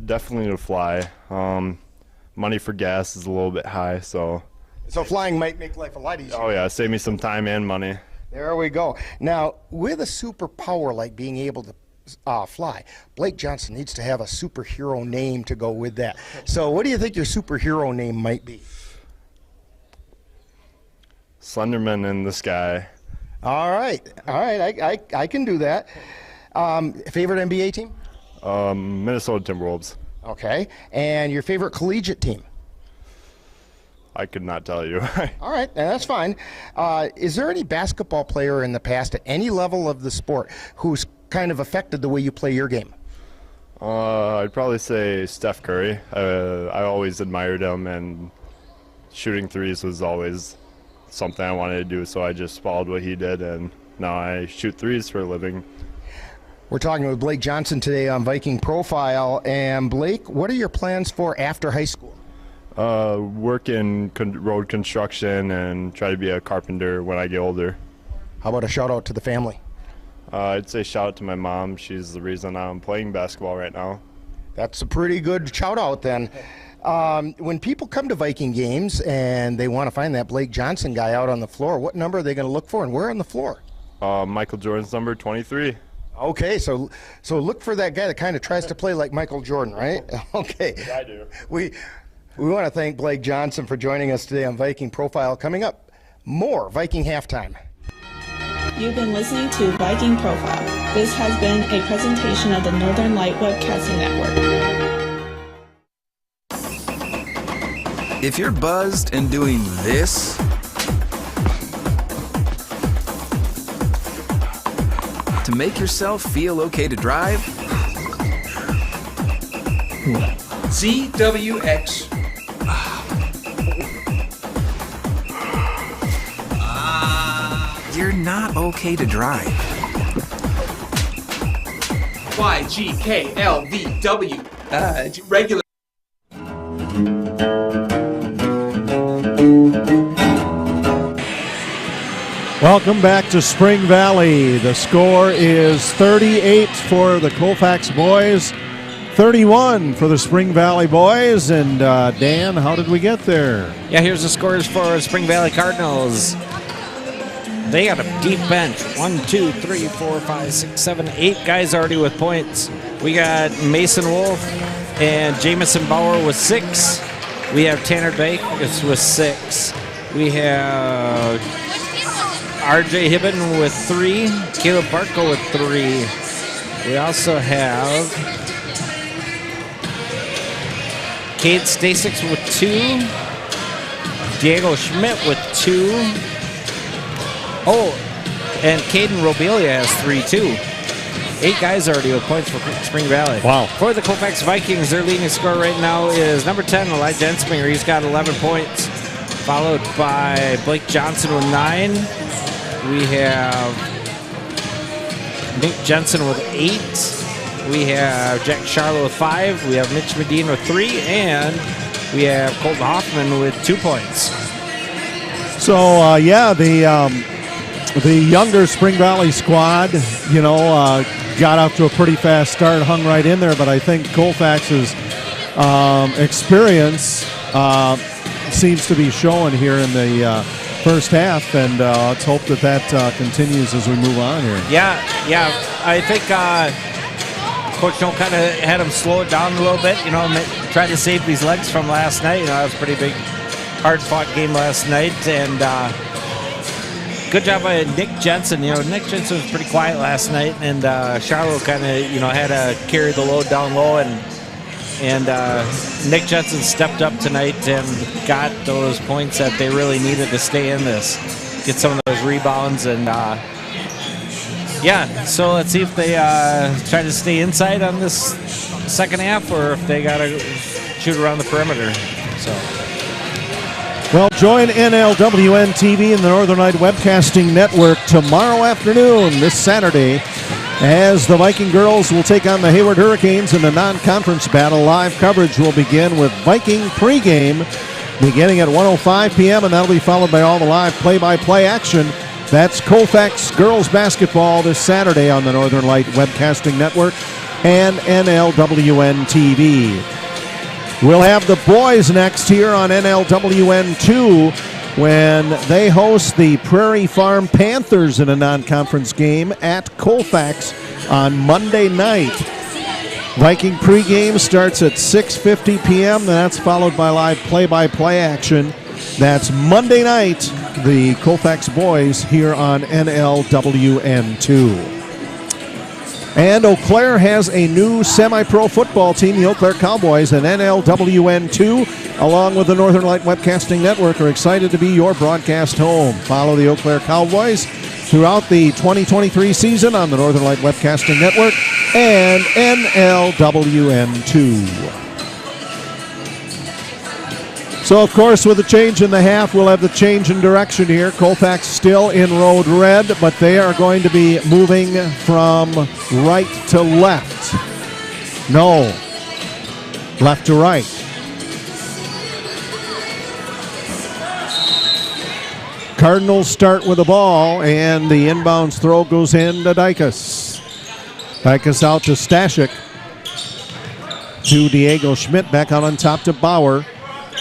Definitely to fly. Money for gas is a little bit high, so flying might make life a lot easier. Oh yeah, save me some time and money. There we go. Now, with a superpower like being able to fly, Blake Johnson needs to have a superhero name to go with that. So what do you think your superhero name might be? Slenderman in the sky. All right. I can do that. Favorite NBA team? Minnesota Timberwolves. Okay. And your favorite collegiate team? I could not tell you. All right, that's fine. Is there any basketball player in the past at any level of the sport who's kind of affected the way you play your game? I'd probably say Steph Curry. I always admired him, and shooting threes was always something I wanted to do, so I just followed what he did, and now I shoot threes for a living. We're talking with Blake Johnson today on Viking Profile. And Blake, what are your plans for after high school? Work in road construction and try to be a carpenter when I get older. How about a shout out to the family? I'd say shout out to my mom. She's the reason I'm playing basketball right now. That's a pretty good shout out then. When people come to Viking games and they want to find that Blake Johnson guy out on the floor, what number are they going to look for and where on the floor? Michael Jordan's number 23. Okay, so look for that guy that kind of tries to play like Michael Jordan, right? Okay. I do. We want to thank Blake Johnson for joining us today on Viking Profile. Coming up, more Viking Halftime. You've been listening to Viking Profile. This has been a presentation of the Northern Light Webcasting Network. If you're buzzed and doing this, to make yourself feel okay to drive, ZWX. You're not okay to drive. YGKLVW. Regular. Welcome back to Spring Valley. The score is 38 for the Colfax boys, 31 for the Spring Valley boys. And Dan, how did we get there? Yeah, here's the scores for Spring Valley Cardinals. They got a deep bench. 1, 2, 3, 4, 5, 6, 7, 8 guys already with points. We got Mason Wolf and Jamison Bauer with 6. We have Tanner Bakes with 6. We have RJ Hibben with 3. Caleb Barco with 3. We also have Cade Stasek with 2. Diego Schmidt with 2. Oh, and Caden Robelia has 3 too. 8 guys already with points for Spring Valley. Wow. For the Colfax Vikings, their leading scorer right now is number 10, Elijah Ensminger. He's got 11 points, followed by Blake Johnson with 9. We have Nick Jensen with 8. We have Jack Charlo with 5. We have Mitch Medina with 3. And we have Colton Hoffman with 2 points. So, the younger Spring Valley squad, got off to a pretty fast start, hung right in there, but I think Colfax's experience seems to be showing here in the first half, and let's hope that continues as we move on here. Yeah, I think Coach Joe kind of had him slow it down a little bit, try to save these legs from last night. That was a pretty big, hard-fought game last night, and good job by Nick Jensen. Nick Jensen was pretty quiet last night, and Charlo kind of, had to carry the load down low, and Nick Jensen stepped up tonight and got those points that they really needed to stay in this, get some of those rebounds, and so let's see if they try to stay inside on this second half, or if they got to shoot around the perimeter. Well, join NLWN TV and the Northern Light Webcasting Network tomorrow afternoon, this Saturday, as the Viking girls will take on the Hayward Hurricanes in the non-conference battle. Live coverage will begin with Viking Pregame beginning at 1:05 p.m., and that'll be followed by all the live play-by-play action. That's Colfax girls basketball this Saturday on the Northern Light Webcasting Network and NLWN TV. We'll have the boys next here on NLWN2 when they host the Prairie Farm Panthers in a non-conference game at Colfax on Monday night. Viking pregame starts at 6:50 p.m. and that's followed by live play-by-play action. That's Monday night, the Colfax boys here on NLWN2. And Eau Claire has a new semi-pro football team. The Eau Claire Cowboys and NLWN2, along with the Northern Light Webcasting Network, are excited to be your broadcast home. Follow the Eau Claire Cowboys throughout the 2023 season on the Northern Light Webcasting Network and NLWN2. So, of course, with the change in the half, we'll have the change in direction here. Colfax still in road red, but they are going to be moving from right to left. No, left to right. Cardinals start with the ball, and the inbounds throw goes into Dykus. Dykus out to Stashik. To Diego Schmidt, back out on top to Bauer.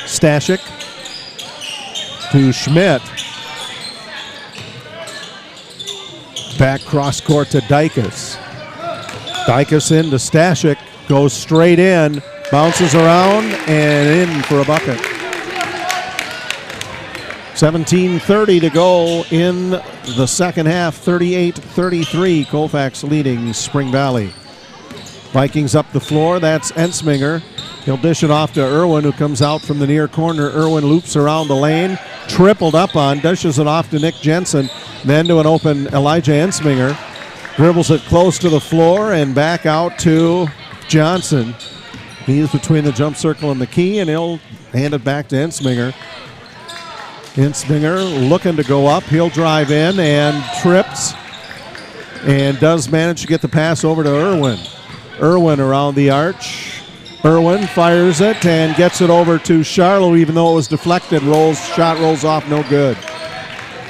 Stashik to Schmidt. Back cross court to Dykus. Dykus into Stashik, goes straight in, bounces around, and in for a bucket. 17:30 to go in the second half, 38-33, Colfax leading Spring Valley. Vikings up the floor, that's Ensminger. He'll dish it off to Irwin, who comes out from the near corner. Irwin loops around the lane, tripled up on, dishes it off to Nick Jensen, then to an open Elijah Ensminger. Dribbles it close to the floor and back out to Johnson. He's between the jump circle and the key, and he'll hand it back to Ensminger. Ensminger looking to go up. He'll drive in and trips and does manage to get the pass over to Irwin. Irwin around the arch. Irwin fires it and gets it over to Charlo, even though it was deflected. Shot rolls off, no good.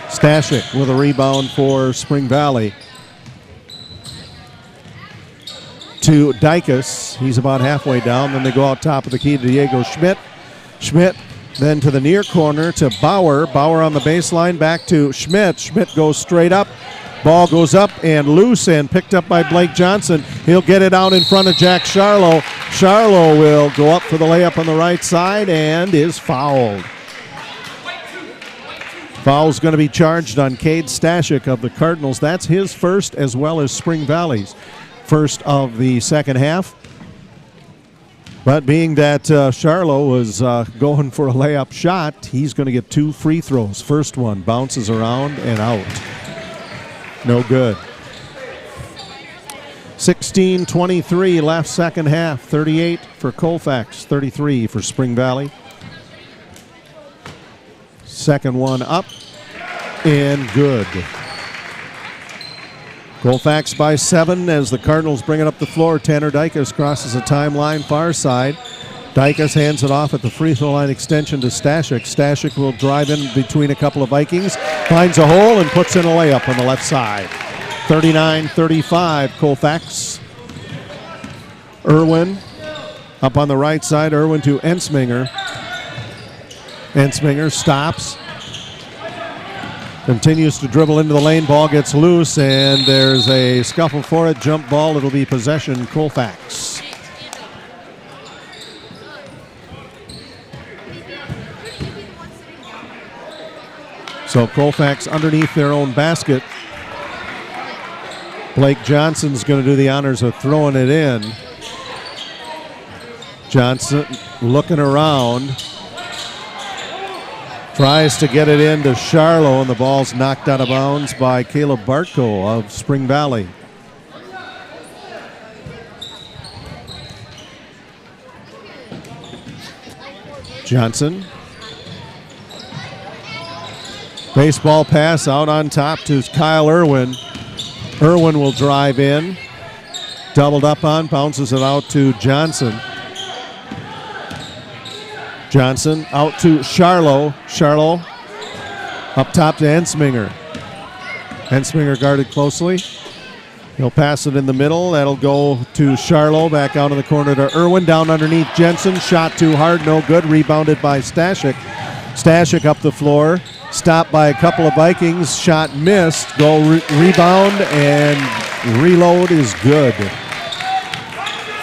Stashik with a rebound for Spring Valley. To Dykus. He's about halfway down. Then they go out top of the key to Diego Schmidt. Schmidt then to the near corner to Bauer. Bauer on the baseline, back to Schmidt. Schmidt goes straight up. Ball goes up and loose and picked up by Blake Johnson. He'll get it out in front of Jack Charlo. Charlo will go up for the layup on the right side and is fouled. Foul's going to be charged on Cade Stashik of the Cardinals. That's his first as well as Spring Valley's first of the second half. But being that Charlo was going for a layup shot, he's going to get 2 free throws. First one bounces around and out. No good. 16:23 left second half. 38 for Colfax, 33 for Spring Valley. Second one up and good. Colfax by 7 as the Cardinals bring it up the floor. Tanner Dykus crosses the timeline far side. Dykus hands it off at the free throw line extension to Stashik. Stashik will drive in between a couple of Vikings, finds a hole and puts in a layup on the left side. 39-35 Colfax. Irwin up on the right side. Irwin to Ensminger. Ensminger stops. Continues to dribble into the lane. Ball gets loose, and there's a scuffle for it. Jump ball. It'll be possession Colfax. So Colfax underneath their own basket. Blake Johnson's going to do the honors of throwing it in. Johnson looking around. Tries to get it into Charlo, and the ball's knocked out of bounds by Caleb Bartko of Spring Valley. Johnson. Baseball pass out on top to Kyle Irwin. Irwin will drive in. Doubled up on, bounces it out to Johnson. Johnson out to Charlo. Charlo up top to Ensminger. Ensminger guarded closely. He'll pass it in the middle. That'll go to Charlo. Back out in the corner to Irwin. Down underneath Jensen. Shot too hard. No good. Rebounded by Stashik. Stashik up the floor. Stopped by a couple of Vikings. Shot missed. Rebound and reload is good.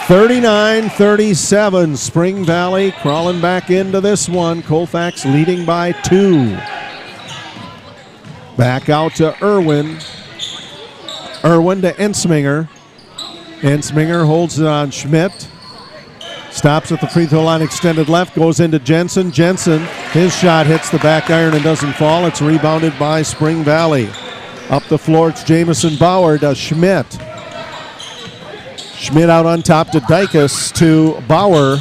39-37. Spring Valley crawling back into this one. Colfax leading by 2. Back out to Irwin. Irwin to Ensminger. Ensminger holds it on Schmidt. Stops at the free throw line, extended left, goes into Jensen. Jensen, his shot hits the back iron and doesn't fall. It's rebounded by Spring Valley. Up the floor, it's Jamison Bauer to Schmidt. Schmidt out on top to Dykus to Bauer.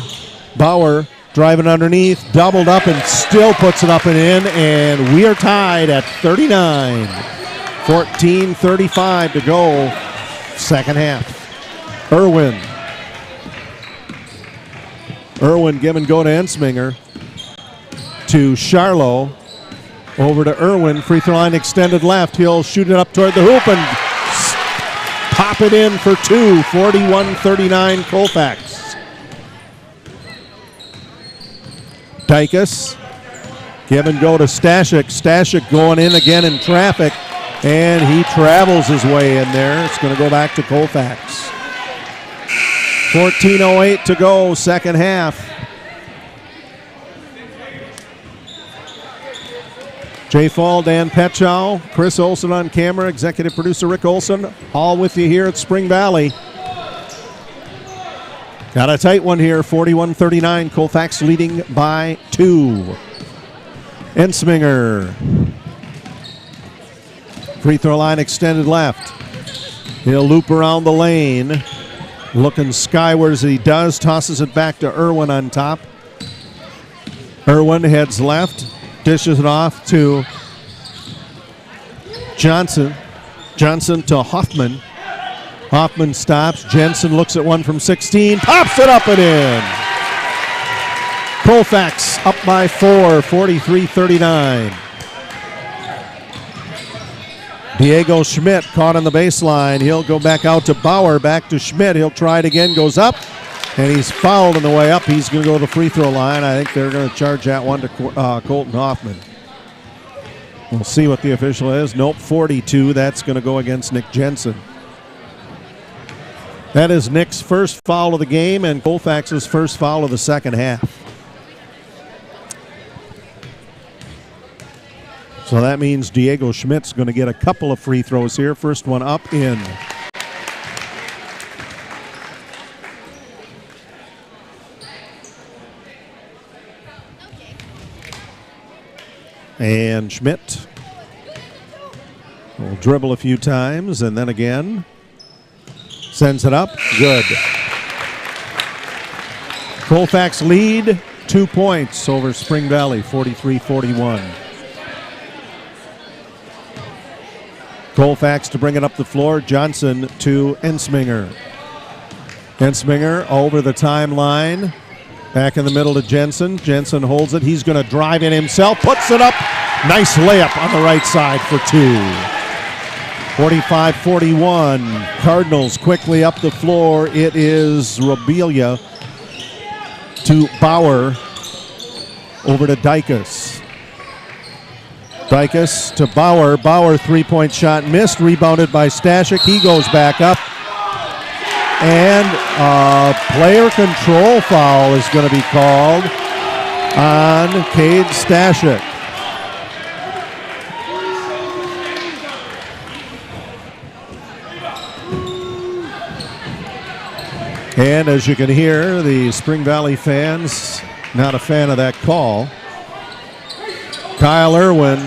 Bauer driving underneath, doubled up and still puts it up and in, and we are tied at 39. 14:35 to go, second half. Irwin give and go to Ensminger. To Charlo. Over to Irwin, free throw line extended left. He'll shoot it up toward the hoop and pop it in for two. 41-39 Colfax. Dykus, give and go to Stashik. Stashik going in again in traffic, and he travels his way in there. It's going to go back to Colfax. 14:08 to go, second half. Jay Fall, Dan Petchow, Chris Olson on camera, executive producer Rick Olson, all with you here at Spring Valley. Got a tight one here, 41-39, Colfax leading by 2. Ensminger. Free throw line extended left. He'll loop around the lane. Looking skyward as he does, tosses it back to Irwin on top. Irwin heads left. Dishes it off to Johnson. Johnson to Hoffman. Hoffman stops. Jensen looks at one from 16. Pops it up and in. Colfax up by 4, 43-39. Diego Schmidt caught on the baseline. He'll go back out to Bauer. Back to Schmidt. He'll try it again. Goes up. And he's fouled on the way up. He's going to go to the free throw line. I think they're going to charge that one to Colton Hoffman. We'll see what the official is. Nope, 42. That's going to go against Nick Jensen. That is Nick's first foul of the game and Colfax's first foul of the second half. So that means Diego Schmidt's going to get a couple of free throws here. First one up, in. And Schmidt will dribble a few times and then again. Sends it up. Good. Colfax lead 2 points over Spring Valley, 43-41. Colfax to bring it up the floor. Johnson to Ensminger. Ensminger over the timeline. Back in the middle to Jensen. Jensen holds it. He's going to drive in himself. Puts it up. Nice layup on the right side for 2. 45-41. Cardinals quickly up the floor. It is Robelia to Bauer. Over to Dykus. Dykus to Bauer. Bauer three-point shot missed. Rebounded by Stashik. He goes back up. And a player control foul is going to be called on Cade Stashik. And as you can hear, the Spring Valley fans not a fan of that call. Kyle Irwin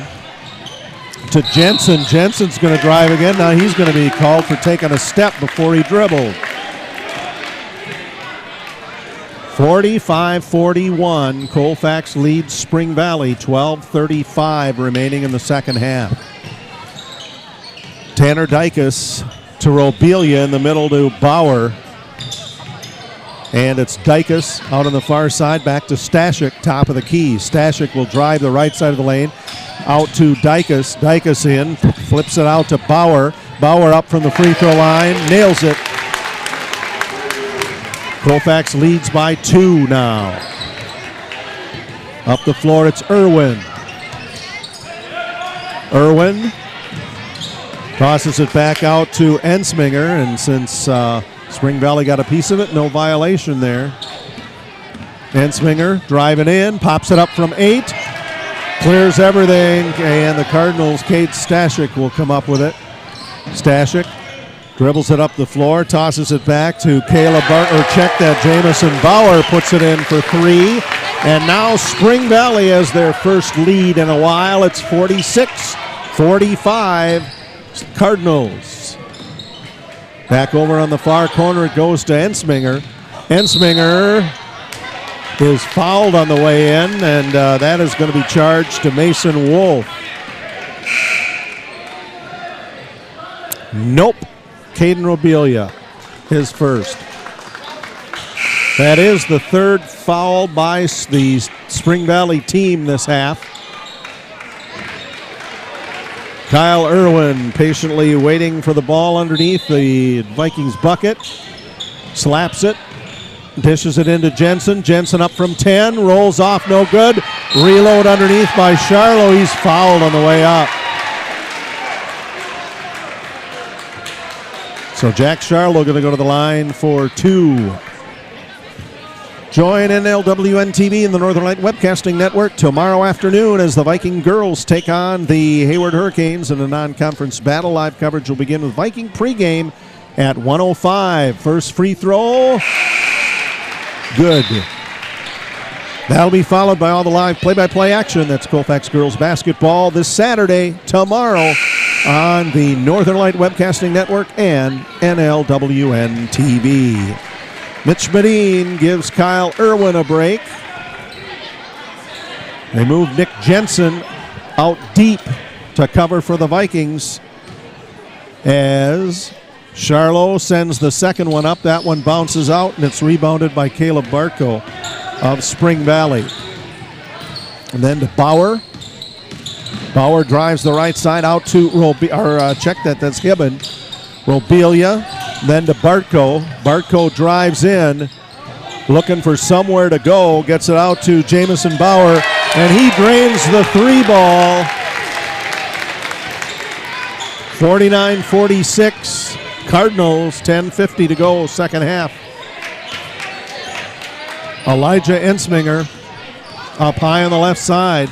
to Jensen. Jensen's going to drive again. Now he's going to be called for taking a step before he dribbled. 45-41, Colfax leads Spring Valley, 12:35 remaining in the second half. Tanner Dykus to Robelia in the middle to Bauer. And it's Dykus out on the far side, back to Stashik, top of the key. Stashik will drive the right side of the lane, out to Dykus. Dykus in, flips it out to Bauer. Bauer up from the free throw line, nails it. Colfax leads by 2 now. Up the floor, it's Irwin. Irwin tosses it back out to Ensminger, and since Spring Valley got a piece of it, no violation there. Ensminger driving in, pops it up from 8, clears everything, and the Cardinals, Cade Stashik will come up with it. Stashik dribbles it up the floor, tosses it back to Caleb check that Jamison Bauer puts it in for 3. And now Spring Valley has their first lead in a while. It's 46-45 Cardinals. Back over on the far corner, it goes to Ensminger. Ensminger is fouled on the way in, and that is going to be charged to Mason Wolf. Nope. Caden Robelia, his first. That is the third foul by the Spring Valley team this half. Kyle Irwin patiently waiting for the ball underneath the Vikings bucket. Slaps it. Dishes it into Jensen. Jensen up from 10. Rolls off, no good. Reload underneath by Charlo. He's fouled on the way up. So Jack Charlo going to go to the line for 2. Join NLWN TV and the Northern Light Webcasting Network tomorrow afternoon as the Viking girls take on the Hayward Hurricanes in a non-conference battle. Live coverage will begin with Viking pregame at 1:05. First free throw. Good. That'll be followed by all the live play-by-play action. That's Colfax girls basketball this Saturday, tomorrow, on the Northern Light Webcasting Network and NLWN TV. Mitch Medine gives Kyle Irwin a break. They move Nick Jensen out deep to cover for the Vikings as Charlo sends the second one up. That one bounces out, and it's rebounded by Caleb Bartko of Spring Valley. And then to Bauer. Bauer drives the right side out to check that, that's Hibben. Robelia, then to Bartko. Bartko drives in, looking for somewhere to go, gets it out to Jamison Bauer, and he drains the 3 ball. 49-46, Cardinals, 10:50 to go, second half. Elijah Ensminger up high on the left side.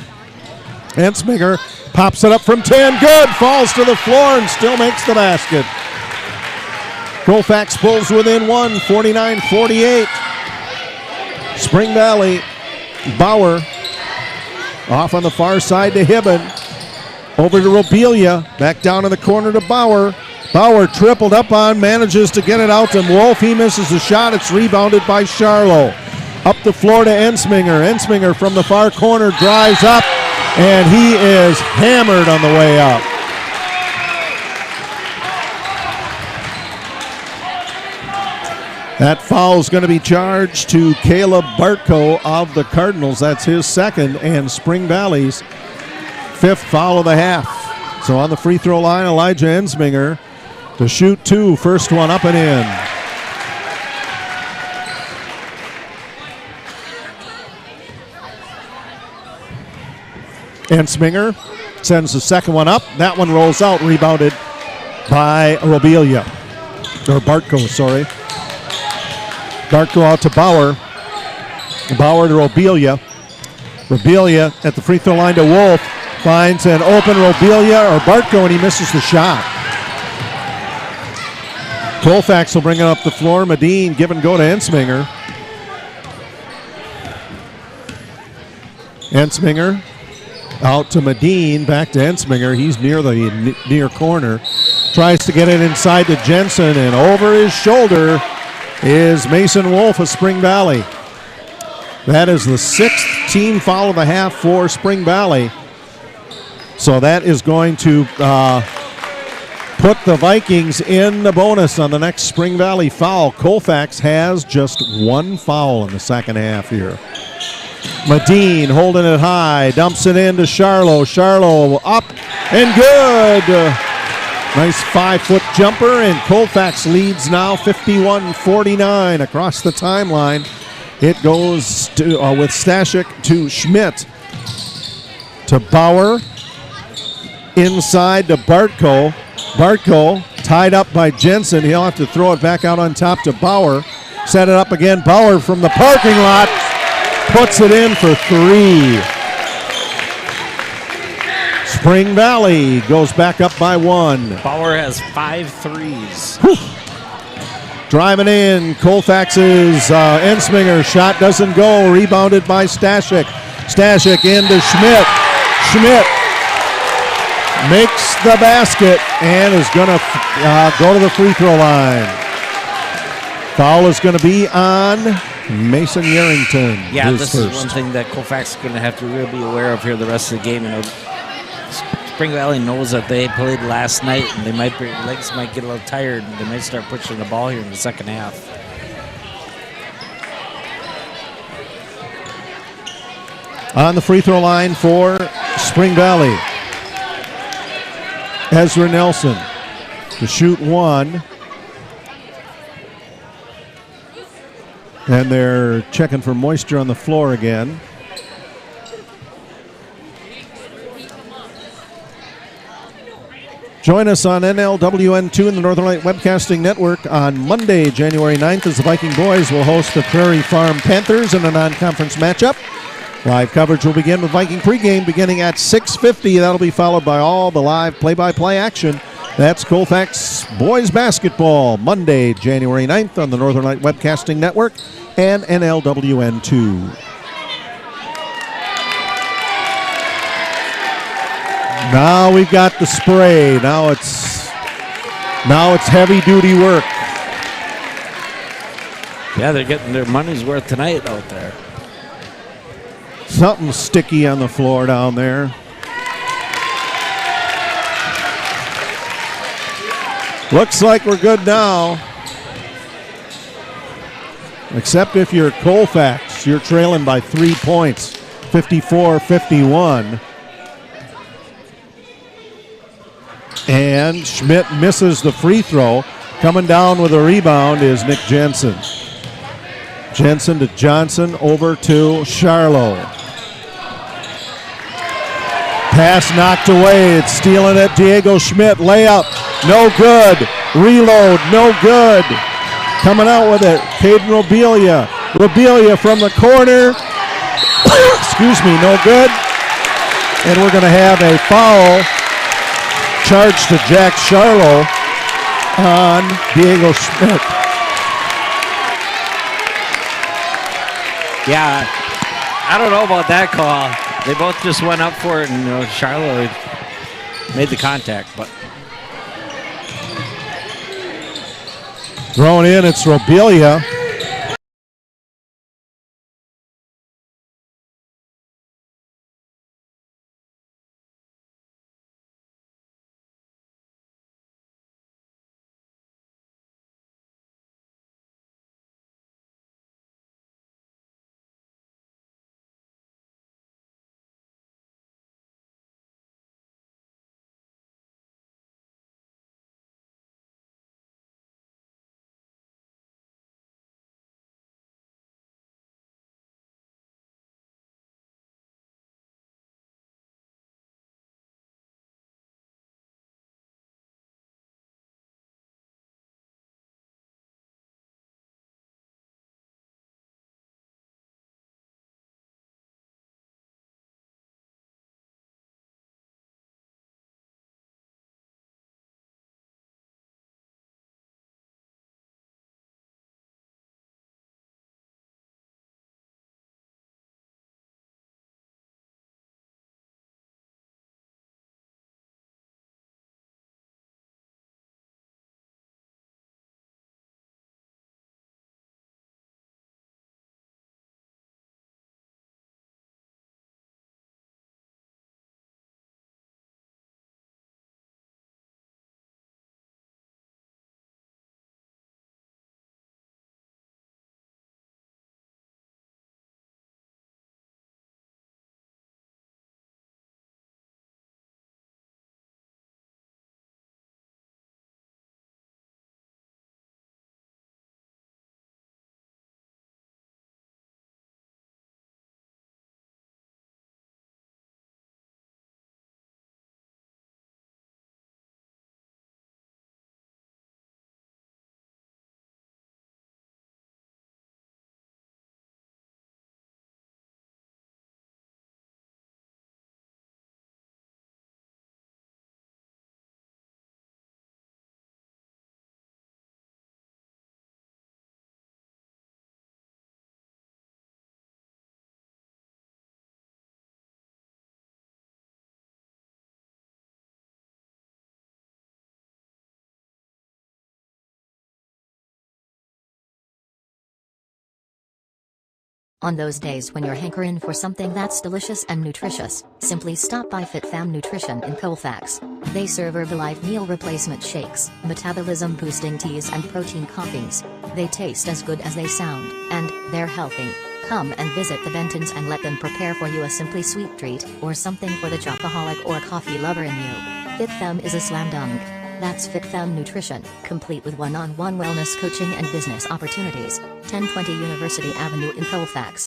Ensminger pops it up from 10, good, falls to the floor and still makes the basket. Colfax pulls within 1, 49-48. Spring Valley, Bauer off on the far side to Hibben. Over to Robelia, back down in the corner to Bauer. Bauer tripled up on, manages to get it out to Wolf. He misses the shot. It's rebounded by Charlo. Up the floor to Ensminger. Ensminger from the far corner drives up, and he is hammered on the way up. That foul is going to be charged to Caleb Bartko of the Cardinals. That's his second and Spring Valley's 5th foul of the half. So on the free throw line, Elijah Ensminger to shoot 2. First one up and in. Ensminger sends the second one up. That one rolls out, rebounded by Robelia. Or Bartko, sorry. Bartko out to Bauer. Bauer to Robelia. Robelia at the free throw line to Wolf. Finds an open Robelia or Bartko, and he misses the shot. Colfax will bring it up the floor. Medine give and go to Ensminger. Ensminger out to Medine, back to Ensminger. He's near the near corner. Tries to get it inside to Jensen, and over his shoulder is Mason Wolf of Spring Valley. That is the 6th team foul of the half for Spring Valley. So that is going to put the Vikings in the bonus on the next Spring Valley foul. Colfax has just 1 foul in the second half here. Medine holding it high, dumps it into Charlo. Charlo up and good. Nice 5-foot jumper, and Colfax leads now 51-49 across the timeline. It goes to with Stashik to Schmidt to Bauer. Inside to Bartko. Bartko tied up by Jensen. He'll have to throw it back out on top to Bauer. Set it up again. Bauer from the parking lot puts it in for 3. Spring Valley goes back up by 1. Bauer has 5 threes. Whew. Driving in, Colfax's Ensminger. Shot doesn't go. Rebounded by Stashik. Stashik into Schmidt. Schmidt makes the basket and is going to go to the free throw line. Foul is going to be on Mason Yarrington. Yeah, this is one thing that Colfax is going to have to really be aware of here the rest of the game. You know, Spring Valley knows that they played last night, and they might legs might get a little tired, and they might start pushing the ball here in the second half. On the free throw line for Spring Valley. Ezra Nelson to shoot one. And they're checking for moisture on the floor again. Join us on NLWN2 in the Northern Light Webcasting Network on Monday, January 9th, as the Viking boys will host the Prairie Farm Panthers in a non-conference matchup. Live coverage will begin with Viking pregame beginning at 6:50. That'll be followed by all the live play-by-play action. That's Colfax Boys Basketball, Monday, January 9th on the Northern Light Webcasting Network and NLWN2. Now we've got the spray. Now it's heavy-duty work. Yeah, they're getting their money's worth tonight out there. Something sticky on the floor down there. Looks like we're good now. Except if you're Colfax, you're trailing by 3 points, 54-51. And Schmidt misses the free throw. Coming down with a rebound is Nick Jensen. Jensen to Johnson, over to Charlo. Pass knocked away. It's stealing it. Diego Schmidt, layup, no good. Reload, no good. Coming out with it, Caden Robelia. Robelia from the corner. Excuse me, no good. And we're going to have a foul charged to Jack Charlo on Diego Schmidt. Yeah, I don't know about that call. They both just went up for it, and Charlo made the contact. But thrown in, it's Robelia. On those days when you're hankering for something that's delicious and nutritious, simply stop by FitFam Nutrition in Colfax. They serve Herbalife meal replacement shakes, metabolism-boosting teas and protein coffees. They taste as good as they sound, and they're healthy. Come and visit the Bentons and let them prepare for you a simply sweet treat, or something for the chocoholic or coffee lover in you. FitFem is a slam dunk. That's FitFem Nutrition, complete with one-on-one wellness coaching and business opportunities. 1020 University Avenue in Colfax.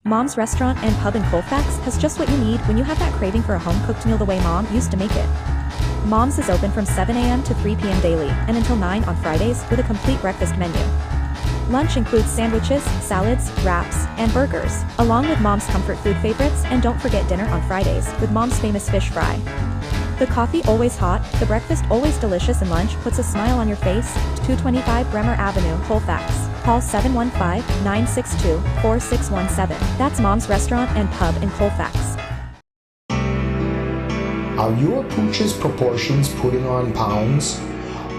Mom's Restaurant and Pub in Colfax has just what you need when you have that craving for a home-cooked meal the way Mom used to make it. Mom's is open from 7 a.m. to 3 p.m. daily and until 9 on Fridays with a complete breakfast menu. Lunch includes sandwiches, salads, wraps, and burgers, along with Mom's comfort food favorites, and don't forget dinner on Fridays with Mom's famous fish fry. The coffee always hot, the breakfast always delicious, and lunch puts a smile on your face. 225 Bremer Avenue, Colfax. Call 715-962-4617. That's Mom's Restaurant and Pub in Colfax. Are your pooch's proportions putting on pounds?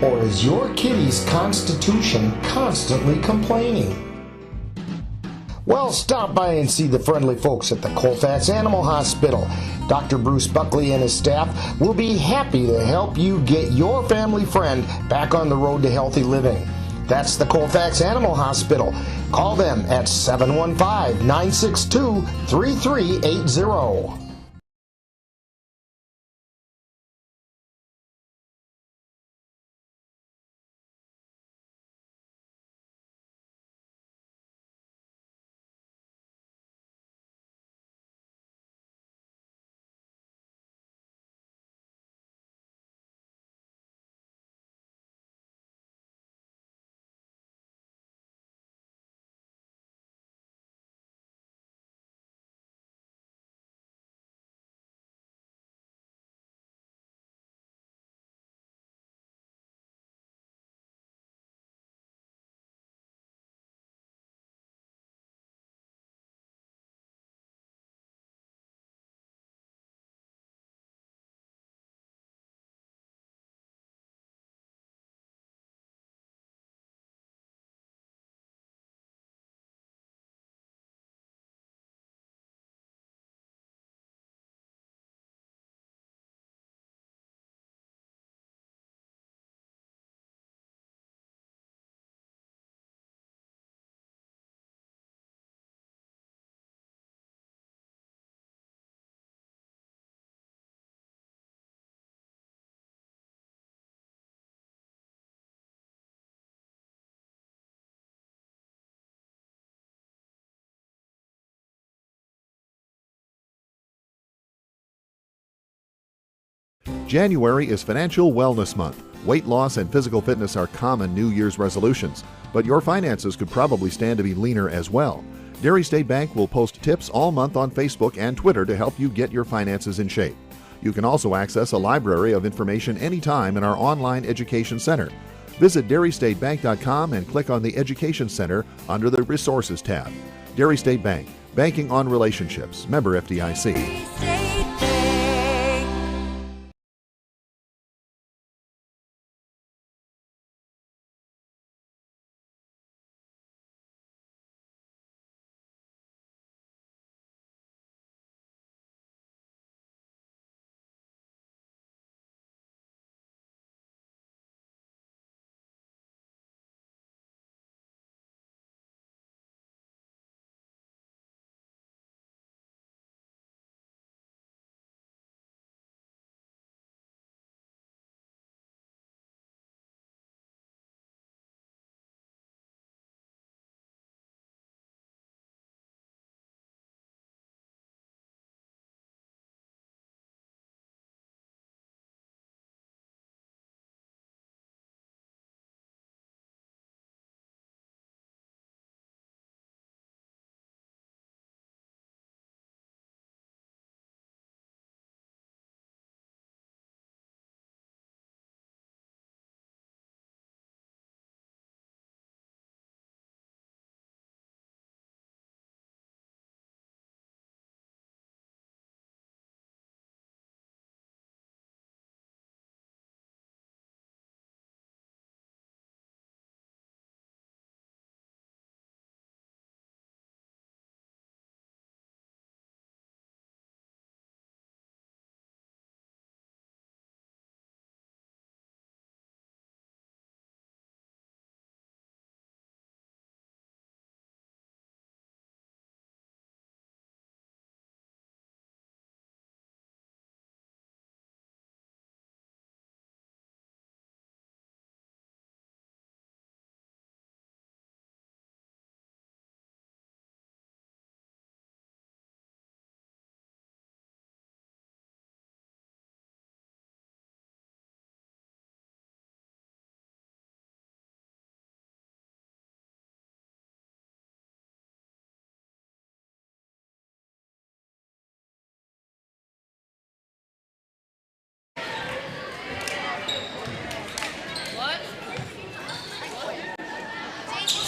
Or is your kitty's constitution constantly complaining? Well, stop by and see the friendly folks at the Colfax Animal Hospital. Dr. Bruce Buckley and his staff will be happy to help you get your family friend back on the road to healthy living. That's the Colfax Animal Hospital. Call them at 715-962-3380. January is Financial Wellness Month. Weight loss and physical fitness are common New Year's resolutions, but your finances could probably stand to be leaner as well. Dairy State Bank will post tips all month on Facebook and Twitter to help you get your finances in shape. You can also access a library of information anytime in our online education center. Visit dairystatebank.com and click on the Education Center under the Resources tab. Dairy State Bank, banking on relationships. Member FDIC.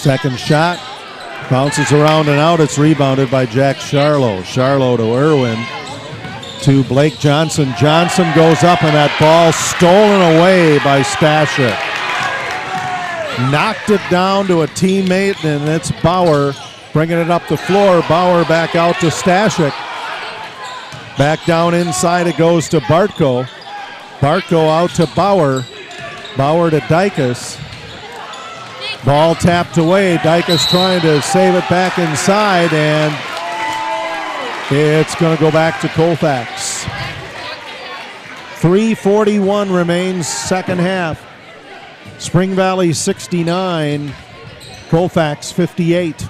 Second shot. Bounces around and out. It's rebounded by Jack Charlo. Charlo to Irwin. To Blake Johnson. Johnson goes up, and that ball stolen away by Stashik. Knocked it down to a teammate, and it's Bauer bringing it up the floor. Bauer back out to Stashik. Back down inside it goes to Bartko. Bartko out to Bauer. Bauer to Dykus. Ball tapped away. Dykus trying to save it back inside, and it's going to go back to Colfax. 3:41 remains, second half. Spring Valley 69, Colfax 58.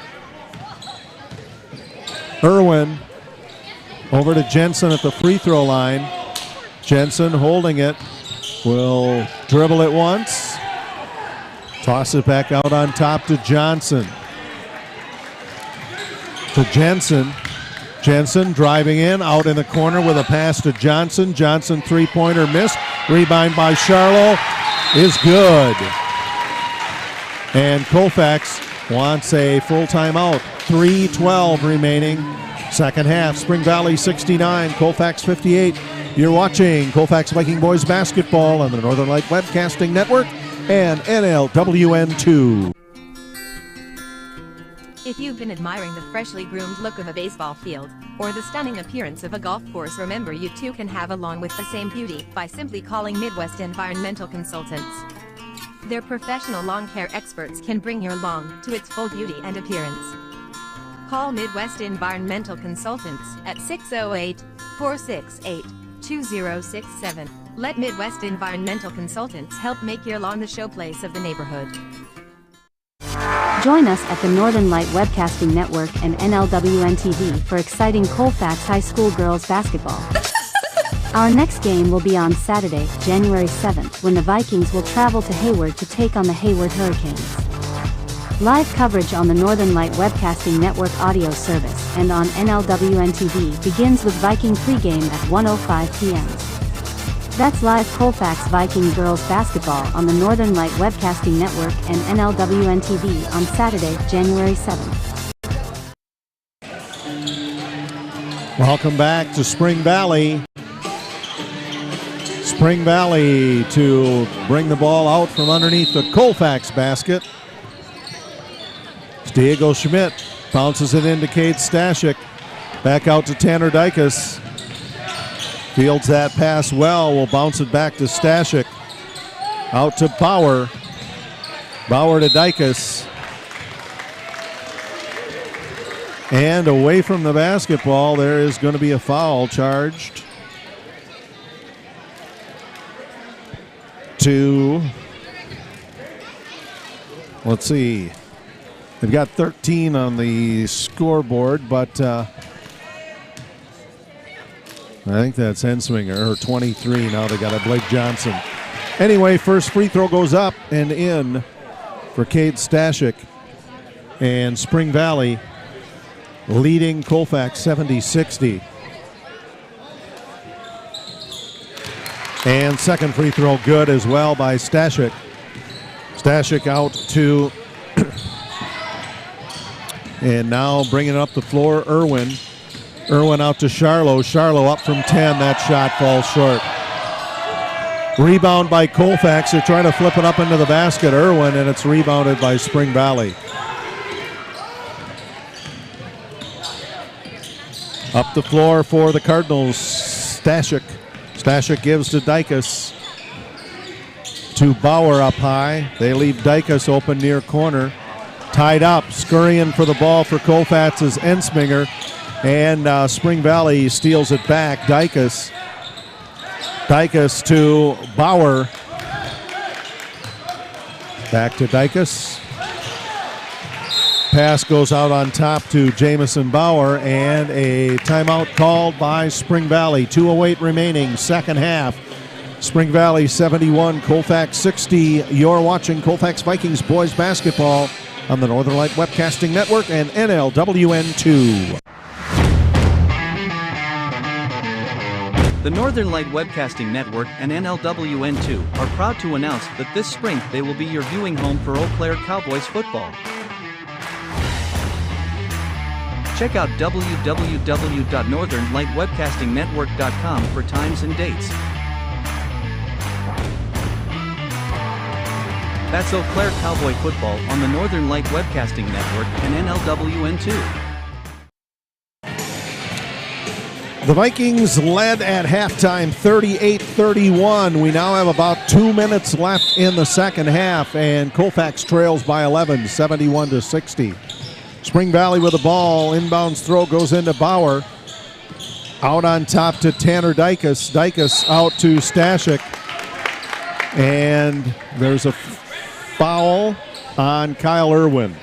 Irwin over to Jensen at the free throw line. Jensen holding it, will dribble it once, toss it back out on top to Johnson. To Jensen. Jensen driving in, out in the corner with a pass to Johnson. Johnson three-pointer missed. Rebound by Charlo is good. And Colfax wants a full timeout. 3:12 remaining, second half. Spring Valley 69, Colfax 58. You're watching Colfax Viking Boys Basketball on the Northern Light Webcasting Network and NLWN2. If you've been admiring the freshly groomed look of a baseball field, or the stunning appearance of a golf course, remember you too can have a lawn with the same beauty by simply calling Midwest Environmental Consultants. Their professional lawn care experts can bring your lawn to its full beauty and appearance. Call Midwest Environmental Consultants at 608-468-2067. Let Midwest Environmental Consultants help make your lawn the showplace of the neighborhood. Join us at the Northern Light Webcasting Network and NLWN TV for exciting Colfax High School girls basketball. Our next game will be on Saturday, January 7th, when the Vikings will travel to Hayward to take on the Hayward Hurricanes. Live coverage on the Northern Light Webcasting Network audio service and on NLWN TV begins with Viking Pregame at 1:05 p.m. That's live Colfax Viking girls basketball on the Northern Light Webcasting Network and NLWN TV on Saturday, January 7th. Welcome back to Spring Valley. Spring Valley to bring the ball out from underneath the Colfax basket. It's Diego Schmidt bounces it into Cade Stashik. Back out to Tanner Dykus. Fields that pass well, will bounce it back to Stashik. Out to Bauer. Bauer to Dykus. And away from the basketball, there is going to be a foul charged to, let's see, they've got 13 on the scoreboard, but I think that's Ensminger, or 23. Now they got a Blake Johnson. Anyway, first free throw goes up and in for Cade Stashik. And Spring Valley leading Colfax 70-60. And second free throw good as well by Stashik. Stashik out to, and now bringing it up the floor, Irwin. Irwin out to Charlo. Charlo up from 10. That shot falls short. Rebound by Colfax. They're trying to flip it up into the basket. Irwin, and it's rebounded by Spring Valley. Up the floor for the Cardinals, Stashik. Stashik gives to Dykus. To Bauer up high. They leave Dykus open near corner. Tied up. Scurrying for the ball for Colfax is Ensminger. And Spring Valley steals it back. Dykus. Dykus to Bauer. Back to Dykus. Pass goes out on top to Jamison Bauer, and a timeout called by Spring Valley. 2:08 remaining, second half. Spring Valley 71, Colfax 60. You're watching Colfax Vikings Boys Basketball on the Northern Light Webcasting Network and NLWN2. The Northern Light Webcasting Network and NLWN2 are proud to announce that this spring they will be your viewing home for Eau Claire Cowboys football. Check out www.northernlightwebcastingnetwork.com for times and dates. That's Eau Claire Cowboy football on the Northern Light Webcasting Network and NLWN2. The Vikings led at halftime 38-31. We now have about 2 minutes left in the second half, and Colfax trails by 11, 71-60. Spring Valley with the ball. Inbounds throw goes into Bauer. Out on top to Tanner Dykus. Dykus out to Stashik. And there's a foul on Kyle Irwin.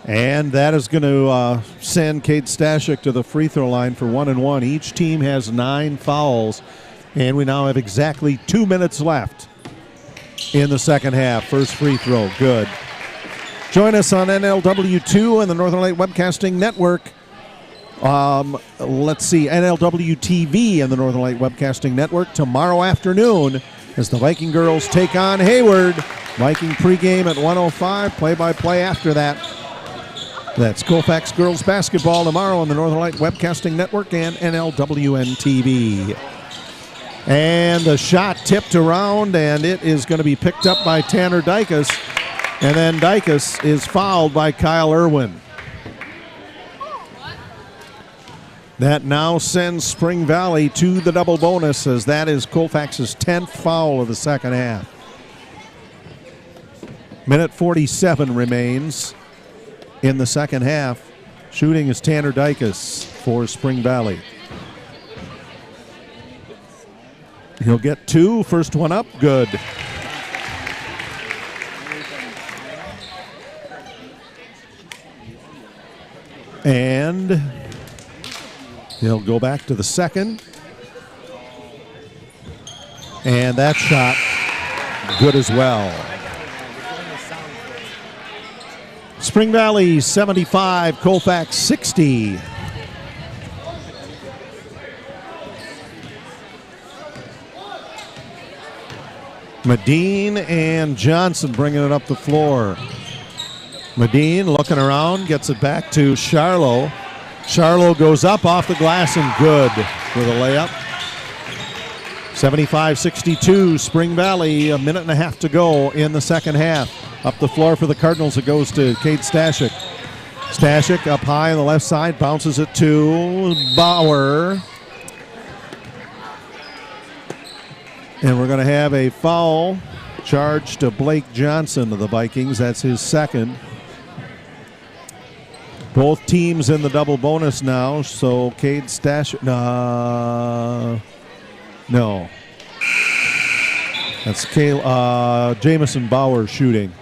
And that is going to send Cade Stashik to the free throw line for 1-1. Each team has 9 fouls, and we now have exactly 2 minutes left in the second half. First free throw, good. Join us on NLW2 and the Northern Light Webcasting Network. Let's see, NLW TV and the Northern Light Webcasting Network tomorrow afternoon as the Viking girls take on Hayward. Viking pregame at 1:05, play-by-play after that. That's Colfax girls basketball tomorrow on the Northern Light Webcasting Network and NLWN TV. And the shot tipped around, and it is going to be picked up by Tanner Dykus. And then Dykus is fouled by Kyle Irwin. That now sends Spring Valley to the double bonus, as that is Colfax's 10th foul of the second half. Minute 47 remains in the second half. Shooting is Tanner Dykus for Spring Valley. He'll get 2. First one up, good. And he'll go back to the second. And that shot, good as well. Spring Valley 75, Colfax 60. Medine and Johnson bringing it up the floor. Medine looking around, gets it back to Charlo. Charlo goes up off the glass and good with a layup. 75-62, Spring Valley, a minute and a half to go in the second half. Up the floor for the Cardinals, it goes to Cade Stashik. Stashik up high on the left side, bounces it to Bauer. And we're going to have a foul charge to Blake Johnson of the Vikings. That's his second. Both teams in the double bonus now, so Cade Stashik. No. That's Jamison Bauer shooting.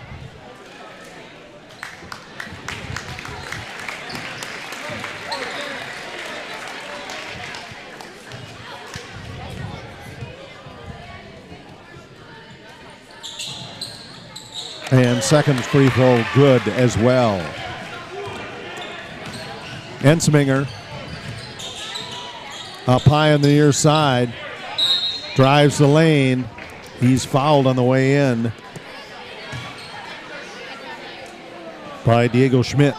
And second free throw good as well. Ensminger up high on the near side. Drives the lane. He's fouled on the way in by Diego Schmidt.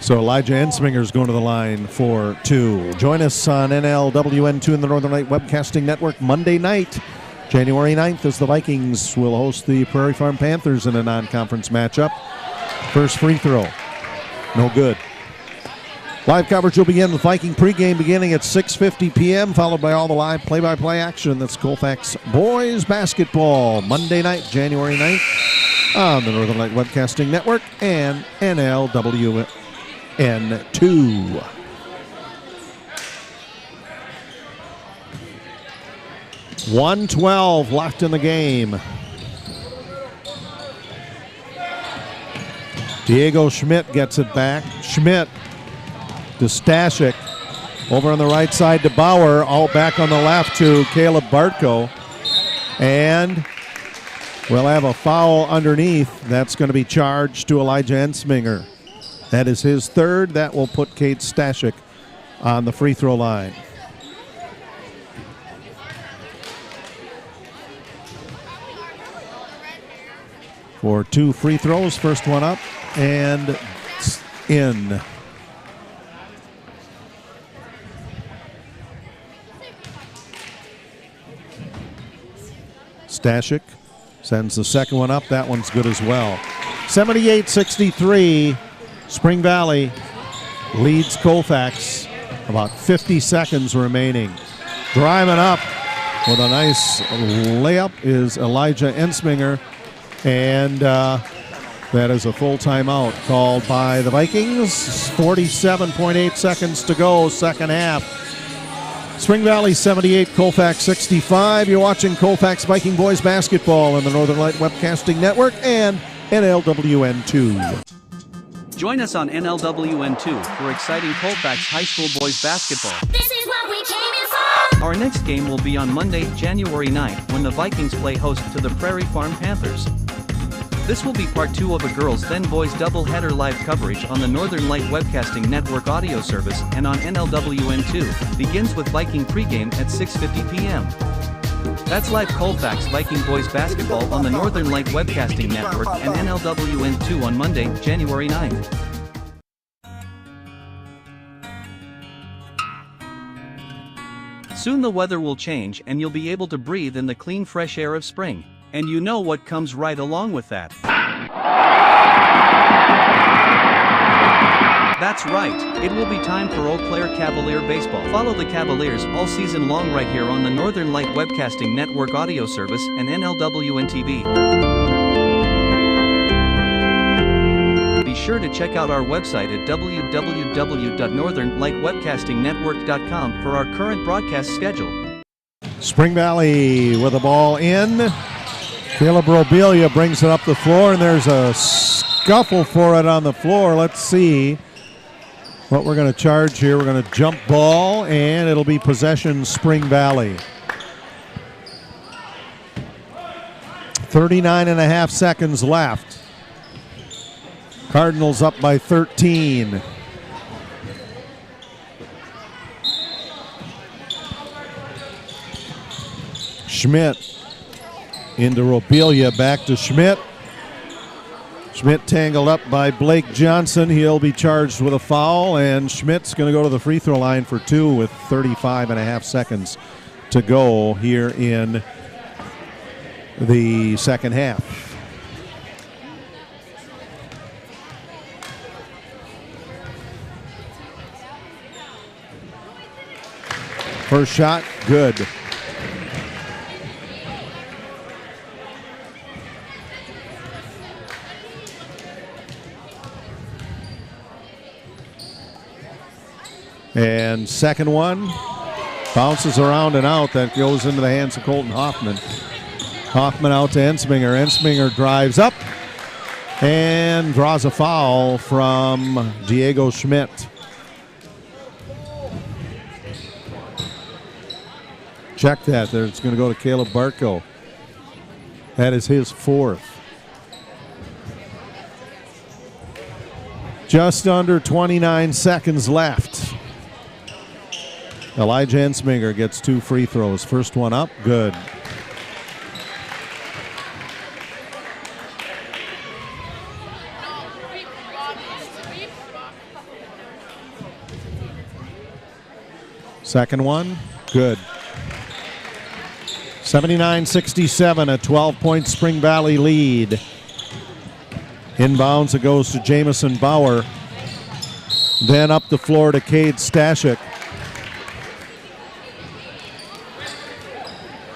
So Elijah Ensminger is going to the line for 2. Join us on NLWN2 in the Northern Light Webcasting Network Monday night, January 9th, as the Vikings will host the Prairie Farm Panthers in a non-conference matchup. First free throw, no good. Live coverage will begin with Viking pregame beginning at 6:50 p.m., followed by all the live play-by-play action. That's Colfax Boys Basketball, Monday night, January 9th, on the Northern Light Webcasting Network and NLWN2. 1:12 left in the game. Diego Schmidt gets it back. Schmidt to Stashik. Over on the right side to Bauer. All back on the left to Caleb Bartko. And we'll have a foul underneath. That's going to be charged to Elijah Ensminger. That is his third. That will put Cade Stashik on the free throw line. for 2 free throws. First one up and in. Stashik sends the second one up. That one's good as well. 78-63. Spring Valley leads Colfax. About 50 seconds remaining. Driving up with a nice layup is Elijah Ensminger. And that is a full timeout called by the Vikings. 47.8 seconds to go, second half. Spring Valley 78, Colfax 65. You're watching Colfax Viking Boys Basketball on the Northern Light Webcasting Network and NLWN 2. Join us on NLWN 2 for exciting Colfax High School Boys Basketball. This is what we came here for! Our next game will be on Monday, January 9th when the Vikings play host to the Prairie Farm Panthers. This will be part 2 of a girls then boys doubleheader live coverage on the Northern Light Webcasting Network audio service and on NLWN 2. Begins with Viking pregame at 6:50 p.m. That's live Colfax Viking Boys Basketball on the Northern Light Webcasting Network and NLWN 2 on Monday, January 9th. Soon the weather will change and you'll be able to breathe in the clean fresh air of spring. And you know what comes right along with that. That's right, it will be time for Eau Claire Cavalier Baseball. Follow the Cavaliers all season long right here on the Northern Light Webcasting Network audio service and NLWN TV. Be sure to check out our website at www.northernlightwebcastingnetwork.com for our current broadcast schedule. Spring Valley with the ball in. Caleb Robelia brings it up the floor, and there's a scuffle for it on the floor. Let's see what we're going to charge here. We're going to jump ball, and it'll be possession Spring Valley. 39.5 seconds left. Cardinals up by 13. Schmidt into Robelia, back to Schmidt. Schmidt tangled up by Blake Johnson. He'll be charged with a foul, and Schmidt's going to go to the free throw line for 2 with 35.5 seconds to go here in the second half. First shot, good. And second one bounces around and out. That goes into the hands of Colton Hoffman. Hoffman out to Ensminger. Ensminger drives up and draws a foul from Diego Schmidt. Check that. There, it's going to go to Caleb Bartko. That is his 4th. Just under 29 seconds left. Elijah Ensminger gets 2 free throws. First one up, good. Second one, good. 79-67, a 12-point Spring Valley lead. Inbounds, it goes to Jamison Bauer. Then up the floor to Cade Stashik.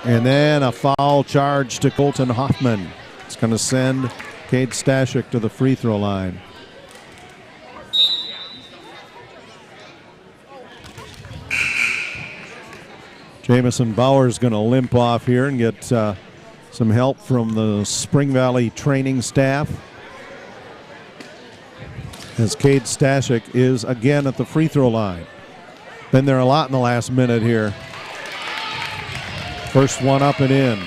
And then a foul charge to Colton Hoffman. It's going to send Cade Stashik to the free throw line. Jamison Bauer's going to limp off here and get some help from the Spring Valley training staff. As Cade Stashik is again at the free throw line. Been there a lot in the last minute here. First one up and in.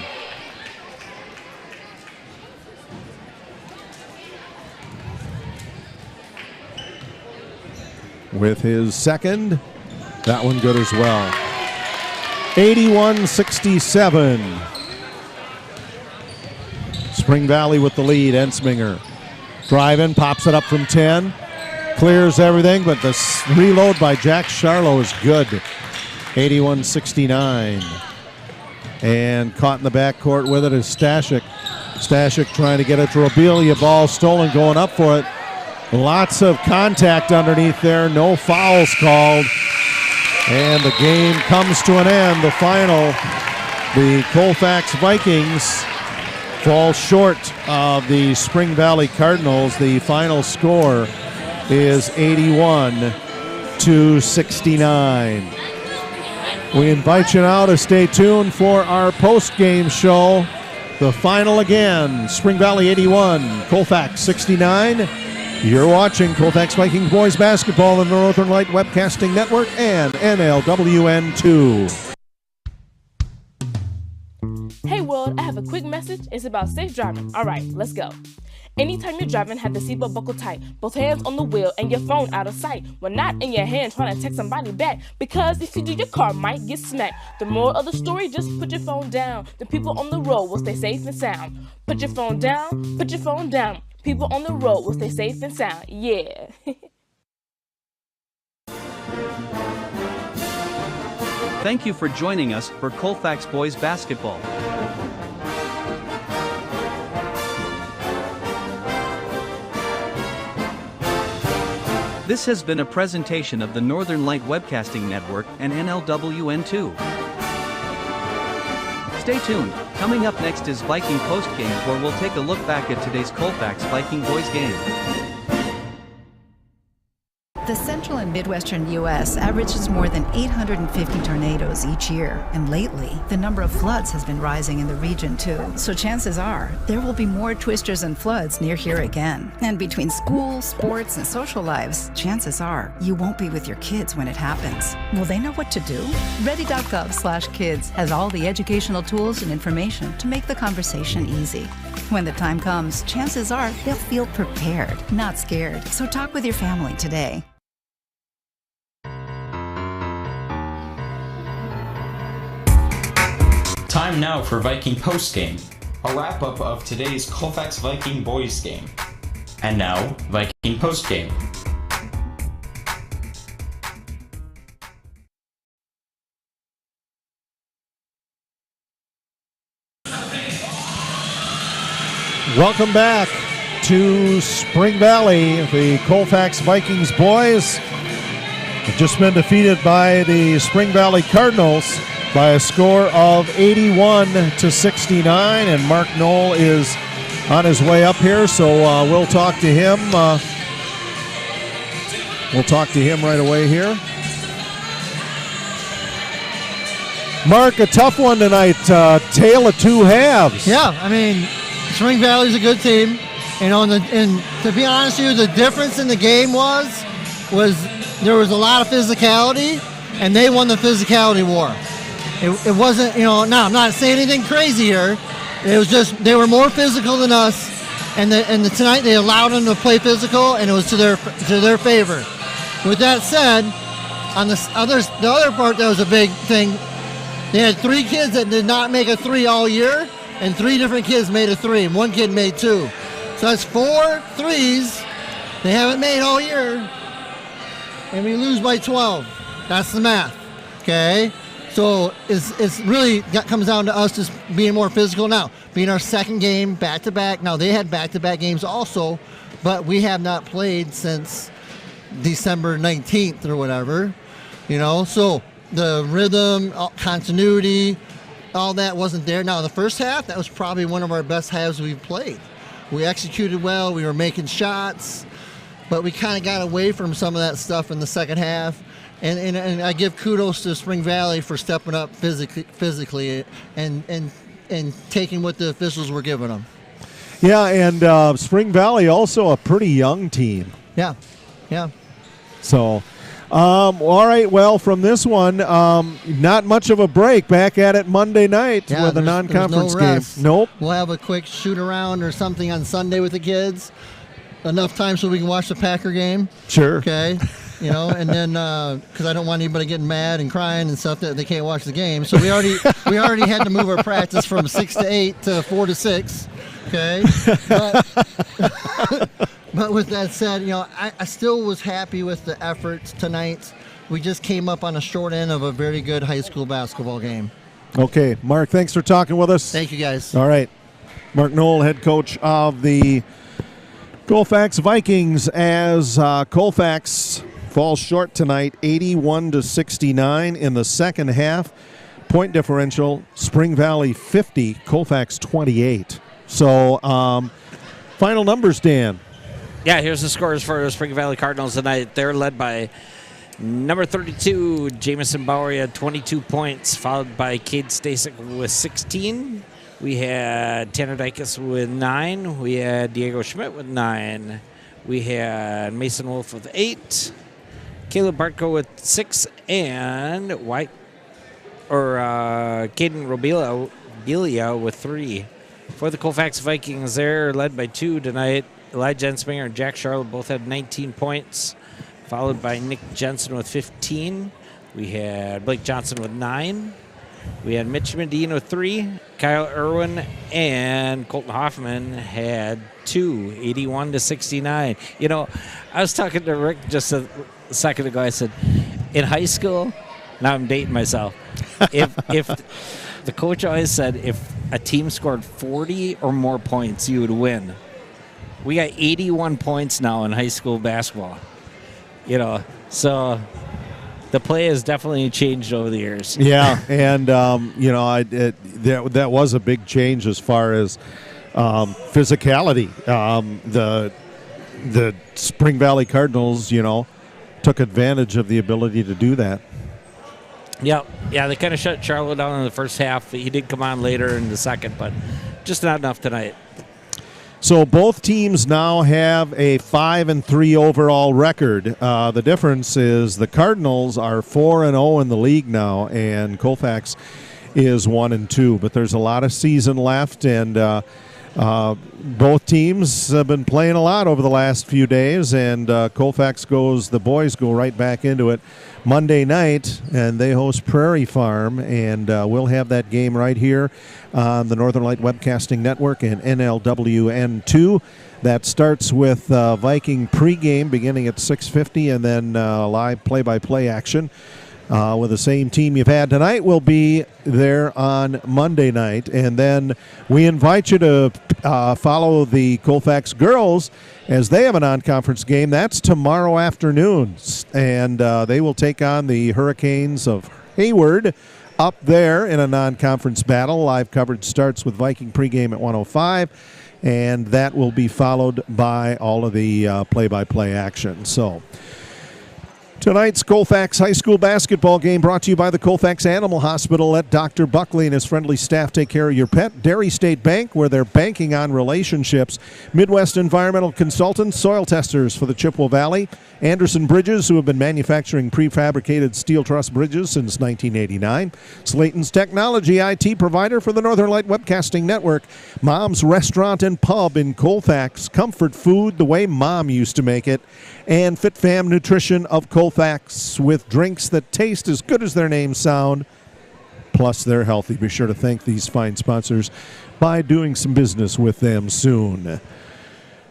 With his second, that one good as well. 81-67. Spring Valley with the lead. Ensminger driving, pops it up from 10. Clears everything, but the reload by Jack Charlo is good. 81-69. And caught in the backcourt with it is Stashik. Stashik trying to get it to Robelia. Ball stolen, going up for it. Lots of contact underneath there. No fouls called. And the game comes to an end. The final, the Colfax Vikings fall short of the Spring Valley Cardinals. The final score is 81-69. We invite you now to stay tuned for our post-game show. The final again, Spring Valley 81, Colfax 69. You're watching Colfax Viking Boys Basketball on the Northern Light Webcasting Network and NLWN 2. Hey world, I have a quick message. It's about safe driving. All right, let's go. Anytime you're driving, have the seatbelt buckled tight, both hands on the wheel and your phone out of sight. When not in your hand, trying to text somebody back, because if you do, your car might get smacked. The moral of the story, just put your phone down. The people on the road will stay safe and sound. Put your phone down, put your phone down. People on the road will stay safe and sound. Yeah. Thank you for joining us for Colfax Boys Basketball. This has been a presentation of the Northern Light Webcasting Network and NLWN 2. Stay tuned. Coming up next is Viking Postgame, where we'll take a look back at today's Colfax Viking Boys game. The central and midwestern U.S. averages more than 850 tornadoes each year, and lately, the number of floods has been rising in the region too. So chances are, there will be more twisters and floods near here again. And between school, sports, and social lives, chances are, you won't be with your kids when it happens. Will they know what to do? Ready.gov/kids has all the educational tools and information to make the conversation easy. When the time comes, chances are they'll feel prepared, not scared. So talk with your family today. Time now for Viking Postgame, a wrap-up of today's Colfax Viking Boys game. And now, Viking Postgame. Welcome back to Spring Valley. The Colfax Vikings boys have just been defeated by the Spring Valley Cardinals by a score of 81-69, and Mark Knoll is on his way up here, so we'll talk to him. We'll talk to him right away here. Mark, a tough one tonight. Tale of two halves. Yeah, I mean, Spring Valley's a good team. And to be honest with you, the difference in the game was there was a lot of physicality, and they won the physicality war. It wasn't, now I'm not saying anything crazy here. It was just they were more physical than us, and tonight they allowed them to play physical, and it was to their favor. With that said, on the other part that was a big thing. They had 3 kids that did not make a 3 all year, and 3 different kids made a 3, and 1 kid made 2. So that's 4 3s they haven't made all year, and we lose by 12. That's the math, okay? So it's really comes down to us just being more physical now. Being our second game back-to-back. Now, they had back-to-back games also, but we have not played since December 19th or whatever, So the rhythm, continuity, all that wasn't there. Now, the first half, that was probably one of our best halves we've played. We executed well. We were making shots, but we kind of got away from some of that stuff in the second half. And I give kudos to Spring Valley for stepping up physically and taking what the officials were giving them. Yeah, and Spring Valley also a pretty young team. Yeah. So, all right, well, from this one, not much of a break. Back at it Monday night with a non-conference game. Nope. We'll have a quick shoot-around or something on Sunday with the kids. Enough time so we can watch the Packer game. Sure. Okay. And then because I don't want anybody getting mad and crying and stuff that they can't watch the game. So we already had to move our practice from 6 to 8 to 4 to 6. okay? But with that said, I still was happy with the efforts tonight. We just came up on a short end of a very good high school basketball game. Okay, Mark, thanks for talking with us. Thank you, guys. All right. Mark Knoll, head coach of the Colfax Vikings, as Colfax falls short tonight, 81-69 in the second half. Point differential, Spring Valley 50, Colfax 28. So, final numbers, Dan. Yeah, here's the scores for the Spring Valley Cardinals tonight. They're led by number 32, Jamison Bowery, had 22 points, followed by Cade Stasek with 16. We had Tanner Dykes with 9. We had Diego Schmidt with 9. We had Mason Wolf with 8. Caleb Bartko with 6. And Caden Robelia with 3. For the Colfax Vikings, they're led by 2 tonight. Elijah Ensminger and Jack Charlotte both had 19 points, followed by Nick Jensen with 15. We had Blake Johnson with 9. We had Mitch Medina with 3. Kyle Irwin and Colton Hoffman had 2, 81-69. I was talking to Rick just a second ago. I said, in high school, now I'm dating myself. If the coach always said if a team scored 40 or more points, you would win. We got 81 points now in high school basketball. So the play has definitely changed over the years. Yeah, and that was a big change as far as physicality. The Spring Valley Cardinals, took advantage of the ability to do that. Yeah, they kind of shut Charlotte down in the first half. He did come on later in the second, but just not enough tonight. So both teams now have a 5-3 overall record. The difference is the Cardinals are 4-0 in the league now, and Colfax is 1-2. But there's a lot of season left, and both teams have been playing a lot over the last few days. And the boys go right back into it Monday night, and they host Prairie Farm, and we'll have that game right here on the Northern Light Webcasting Network and NLWN 2. That starts with Viking pregame beginning at 6:50, and then live play-by-play action with the same team you've had tonight will be there on Monday night. And then we invite you to follow the Colfax girls as they have a non-conference game. That's tomorrow afternoon, and they will take on the Hurricanes of Hayward up there in a non-conference battle. Live coverage starts with Viking pregame at 1:05, and that will be followed by all of the play-by-play action. So tonight's Colfax High School basketball game brought to you by the Colfax Animal Hospital. Let Dr. Buckley and his friendly staff take care of your pet. Dairy State Bank, where they're banking on relationships. Midwest Environmental Consultants, soil testers for the Chippewa Valley. Anderson Bridges, who have been manufacturing prefabricated steel truss bridges since 1989. Slayton's Technology, IT provider for the Northern Light Webcasting Network. Mom's Restaurant and Pub in Colfax. Comfort food the way Mom used to make it. And Fit Fam Nutrition of Colfax, with drinks that taste as good as their names sound, plus they're healthy. Be sure to thank these fine sponsors by doing some business with them soon.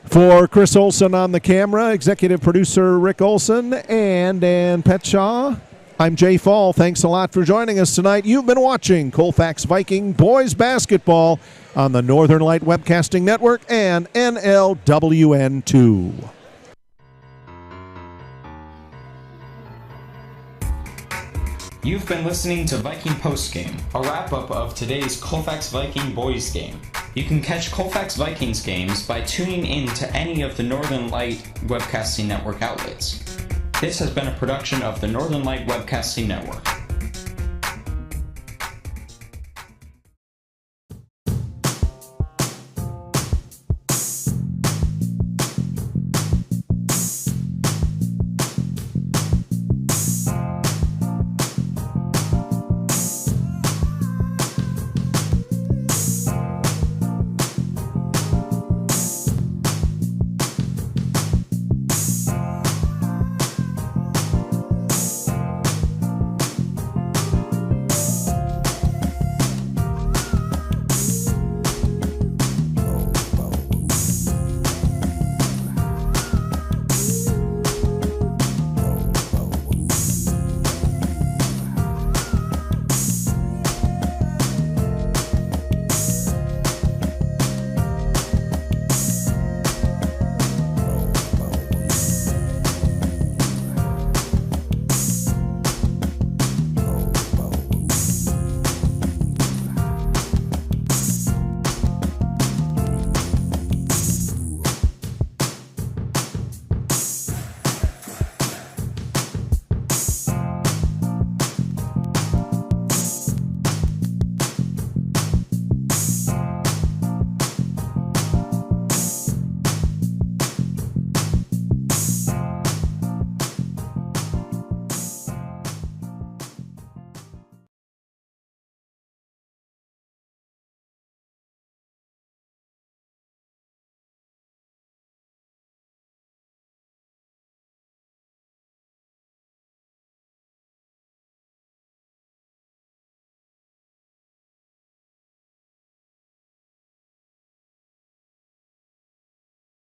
For Chris Olson on the camera, executive producer Rick Olson, and Dan Petshaw, I'm Jay Fall. Thanks a lot for joining us tonight. You've been watching Colfax Viking Boys Basketball on the Northern Light Webcasting Network and NLWN 2. You've been listening to Viking Postgame, a wrap-up of today's Colfax Viking Boys game. You can catch Colfax Vikings games by tuning in to any of the Northern Light Webcasting Network outlets. This has been a production of the Northern Light Webcasting Network.